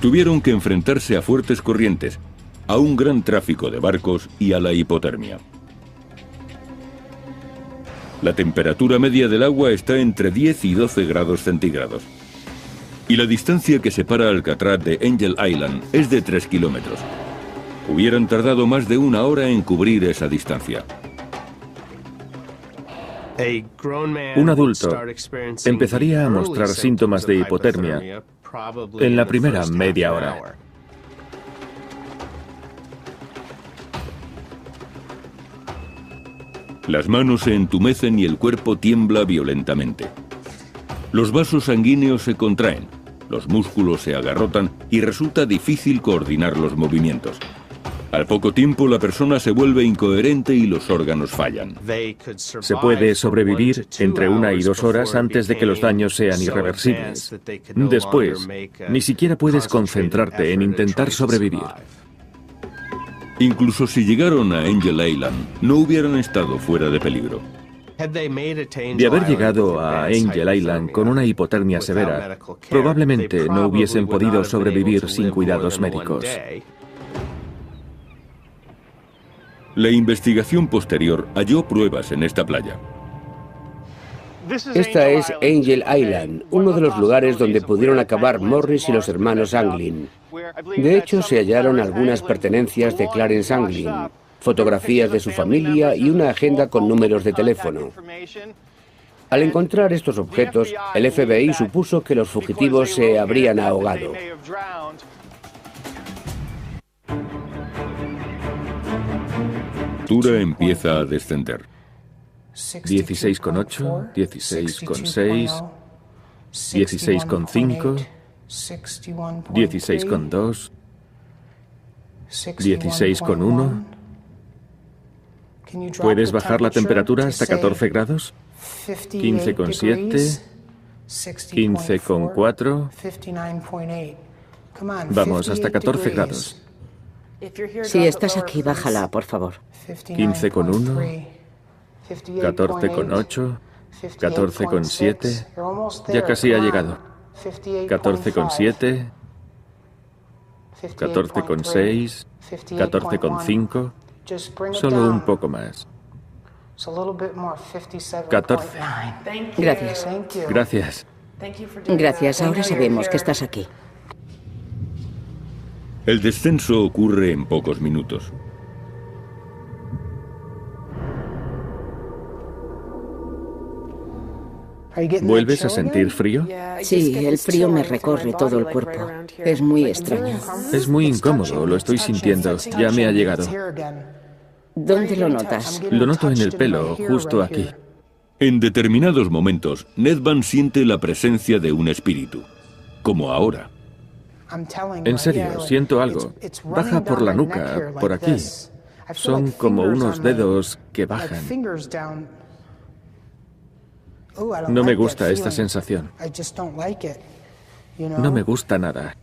S1: Tuvieron que enfrentarse a fuertes corrientes, a un gran tráfico de barcos y a la hipotermia. La temperatura media del agua está entre 10 y 12 grados centígrados. Y la distancia que separa Alcatraz de Angel Island es de 3 kilómetros. Hubieran tardado más de 1 hora en cubrir esa distancia.
S6: Un adulto empezaría a mostrar síntomas de hipotermia en la primera media hora.
S1: Las manos se entumecen y el cuerpo tiembla violentamente. Los vasos sanguíneos se contraen Los músculos se agarrotan y resulta difícil coordinar los movimientos. Al poco tiempo, la persona se vuelve incoherente y los órganos fallan.
S6: Se puede sobrevivir entre 1 y 2 horas antes de que los daños sean irreversibles. Después, ni siquiera puedes concentrarte en intentar sobrevivir.
S1: Incluso si llegaron a Angel Island, no hubieran estado fuera de peligro.
S6: De haber llegado a Angel Island con una hipotermia severa, probablemente no hubiesen podido sobrevivir sin cuidados médicos.
S1: La investigación posterior halló pruebas en esta playa.
S5: Esta es Angel Island, uno de los lugares donde pudieron acabar Morris y los hermanos Anglin. De hecho, se hallaron algunas pertenencias de Clarence Anglin, fotografías de su familia y una agenda con números de teléfono. Al encontrar estos objetos, el FBI supuso que los fugitivos se habrían ahogado.
S1: La altura empieza a descender.
S6: 16,8, 16,6, 16,5, 16,2, 16,1. ¿Puedes bajar la temperatura hasta 14 grados? 15,7, 15,4. Vamos, hasta 14 grados.
S3: Si estás aquí, bájala, por favor.
S6: 15,1, 14,8, 14,7. Ya casi ha llegado. 14,7, 14,6, 14,5. Solo un poco más. 14.
S3: Gracias.
S6: Gracias.
S3: Gracias, ahora sabemos que estás aquí.
S1: El descenso ocurre en pocos minutos.
S6: ¿Vuelves a sentir frío?
S3: Sí, el frío me recorre todo el cuerpo. Es muy extraño.
S6: Es muy incómodo, lo estoy sintiendo. Ya me ha llegado.
S3: ¿Dónde lo notas?
S6: Lo noto en el pelo, justo aquí.
S1: En determinados momentos, Nedvan siente la presencia de un espíritu, como ahora.
S6: En serio, siento algo. Baja por la nuca, por aquí. Son como unos dedos que bajan. No me gusta esta sensación. No me gusta nada.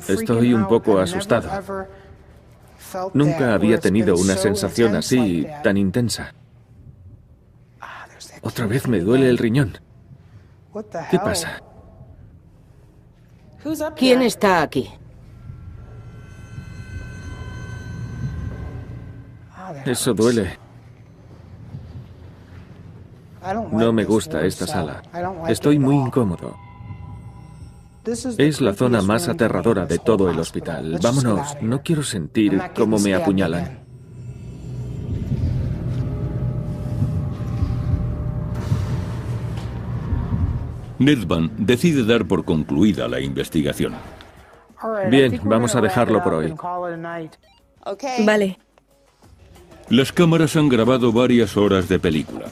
S6: Estoy un poco asustado. Nunca había tenido una sensación así, tan intensa. Otra vez me duele el riñón. ¿Qué pasa?
S3: ¿Quién está aquí?
S6: Eso duele. No me gusta esta sala. Estoy muy incómodo. Es la zona más aterradora de todo el hospital. Vámonos, no quiero sentir cómo me apuñalan.
S1: Nedvan decide dar por concluida la investigación.
S6: Bien, vamos a dejarlo por hoy.
S4: Vale.
S1: Las cámaras han grabado varias horas de película.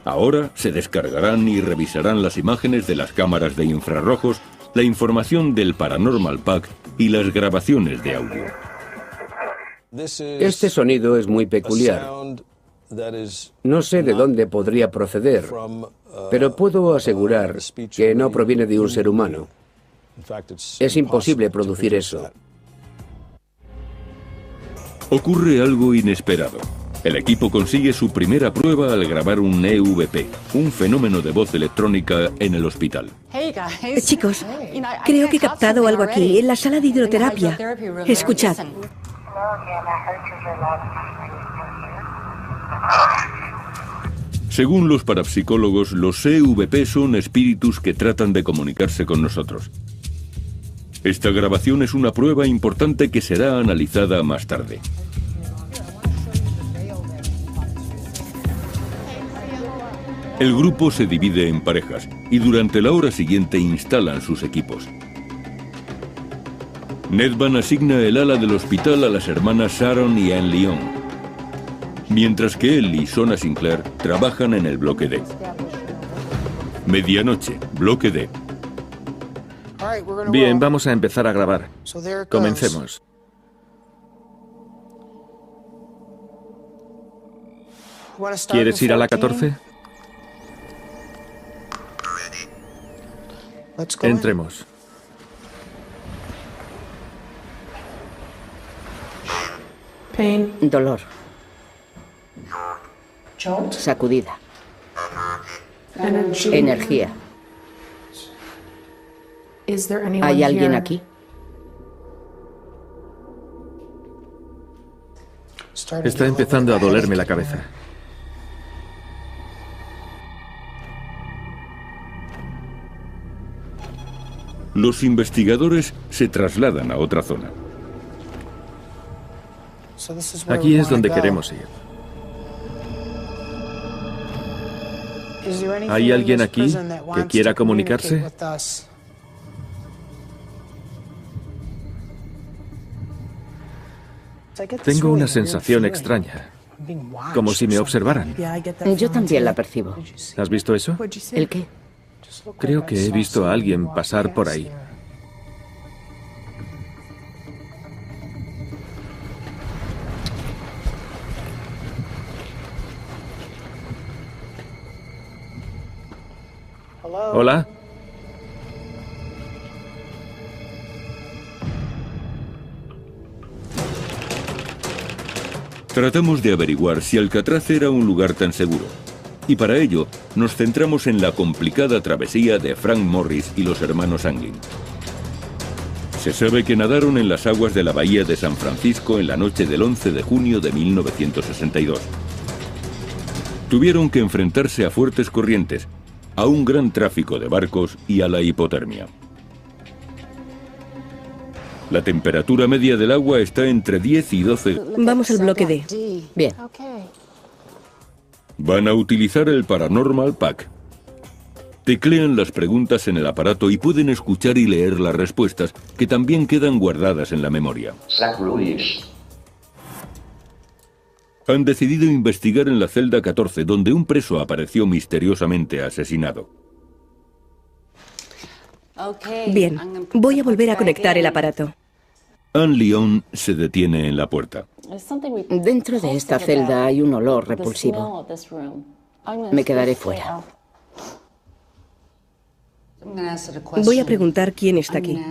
S1: Ahora se descargarán y revisarán las imágenes de las cámaras de infrarrojos, la información del Paranormal Pack y las grabaciones de audio.
S5: Este sonido es muy peculiar. No sé de dónde podría proceder, pero puedo asegurar que no proviene de un ser humano. Es imposible producir eso.
S1: Ocurre algo inesperado. El equipo consigue su primera prueba al grabar un EVP, un fenómeno de voz electrónica en el hospital.
S4: Chicos, creo que he captado algo aquí, en la sala de hidroterapia. Escuchad.
S1: Según los parapsicólogos, los EVP son espíritus que tratan de comunicarse con nosotros. Esta grabación es una prueba importante que será analizada más tarde. El grupo se divide en parejas y durante la hora siguiente instalan sus equipos. Nedvan asigna el ala del hospital a las hermanas Sharon y Anne Lyon, mientras que él y Sona Sinclair trabajan en el bloque D. Medianoche, bloque D.
S6: Bien, vamos a empezar a grabar. Comencemos. ¿Quieres ir a la 14? Entremos.
S3: Dolor. Sacudida. Energía. ¿Hay alguien aquí?
S6: Está empezando a dolerme la cabeza.
S1: Los investigadores se trasladan a otra zona.
S6: Aquí es donde queremos ir. ¿Hay alguien aquí que quiera comunicarse? Tengo una sensación extraña, como si me observaran.
S3: Yo también la percibo.
S6: ¿Has visto eso?
S3: ¿El qué?
S6: Creo que he visto a alguien pasar por ahí. Hola.
S1: Tratamos de averiguar si Alcatraz era un lugar tan seguro. Y para ello, nos centramos en la complicada travesía de Frank Morris y los hermanos Anglin. Se sabe que nadaron en las aguas de la bahía de San Francisco en la noche del 11 de junio de 1962. Tuvieron que enfrentarse a fuertes corrientes, a un gran tráfico de barcos y a la hipotermia. La temperatura media del agua está entre 10 y 12.
S4: Vamos al bloque D.
S3: Bien.
S1: Van a utilizar el Paranormal Pack. Teclean las preguntas en el aparato y pueden escuchar y leer las respuestas, que también quedan guardadas en la memoria. Han decidido investigar en la celda 14, donde un preso apareció misteriosamente asesinado.
S4: Bien, voy a volver a conectar el aparato.
S1: Anne Lyon se detiene en la puerta.
S3: Dentro de esta celda hay un olor repulsivo. Me quedaré fuera.
S4: Voy a preguntar quién está aquí.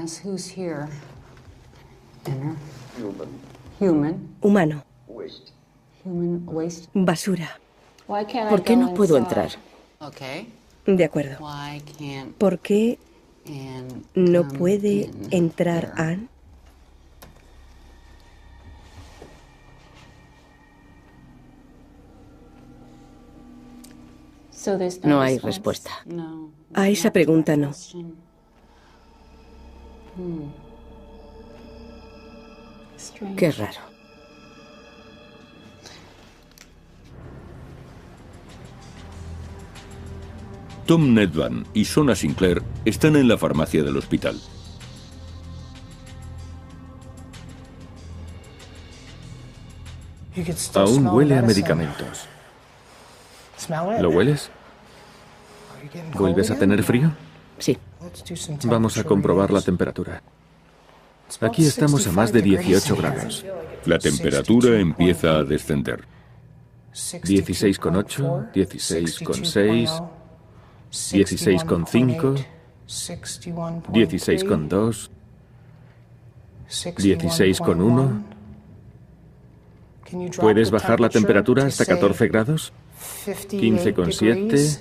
S4: Humano. Basura.
S3: ¿Por qué no puedo entrar?
S4: De acuerdo. ¿Por qué no puede entrar Anne?
S3: No hay respuesta.
S4: A esa pregunta no.
S3: Qué raro.
S1: Tom Nedvan y Sona Sinclair están en la farmacia del hospital.
S6: Aún huele a medicamentos. ¿Lo hueles? ¿Vuelves a tener frío?
S3: Sí.
S6: Vamos a comprobar la temperatura. Aquí estamos a más de 18 grados.
S1: La temperatura empieza a descender.
S6: 16,8, 16,6, 16,5, 16,2, 16,1. ¿Puedes bajar la temperatura hasta 14 grados? 15,7,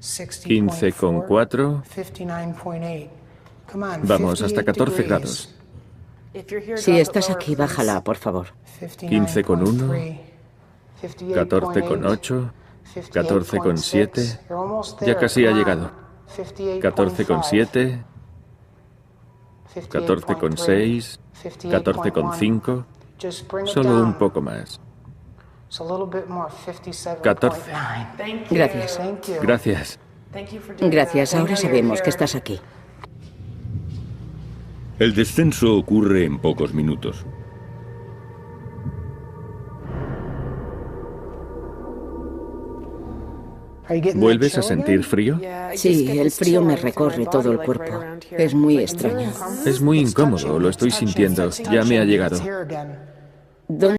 S6: 15,4. Vamos, hasta 14 grados.
S3: Si estás aquí, bájala, por favor.
S6: 15,1, 14,8, 14,7. Ya casi ha llegado. 14,7, 14,6, 14,5. Solo un poco más. 14.
S3: Gracias.
S6: Gracias.
S3: Gracias, ahora sabemos que estás aquí.
S1: El descenso ocurre en pocos minutos.
S6: ¿Vuelves a sentir frío?
S3: Sí, el frío me recorre todo el cuerpo. Es muy extraño.
S6: Es muy incómodo, lo estoy sintiendo. Ya me ha llegado.
S3: ¿Dónde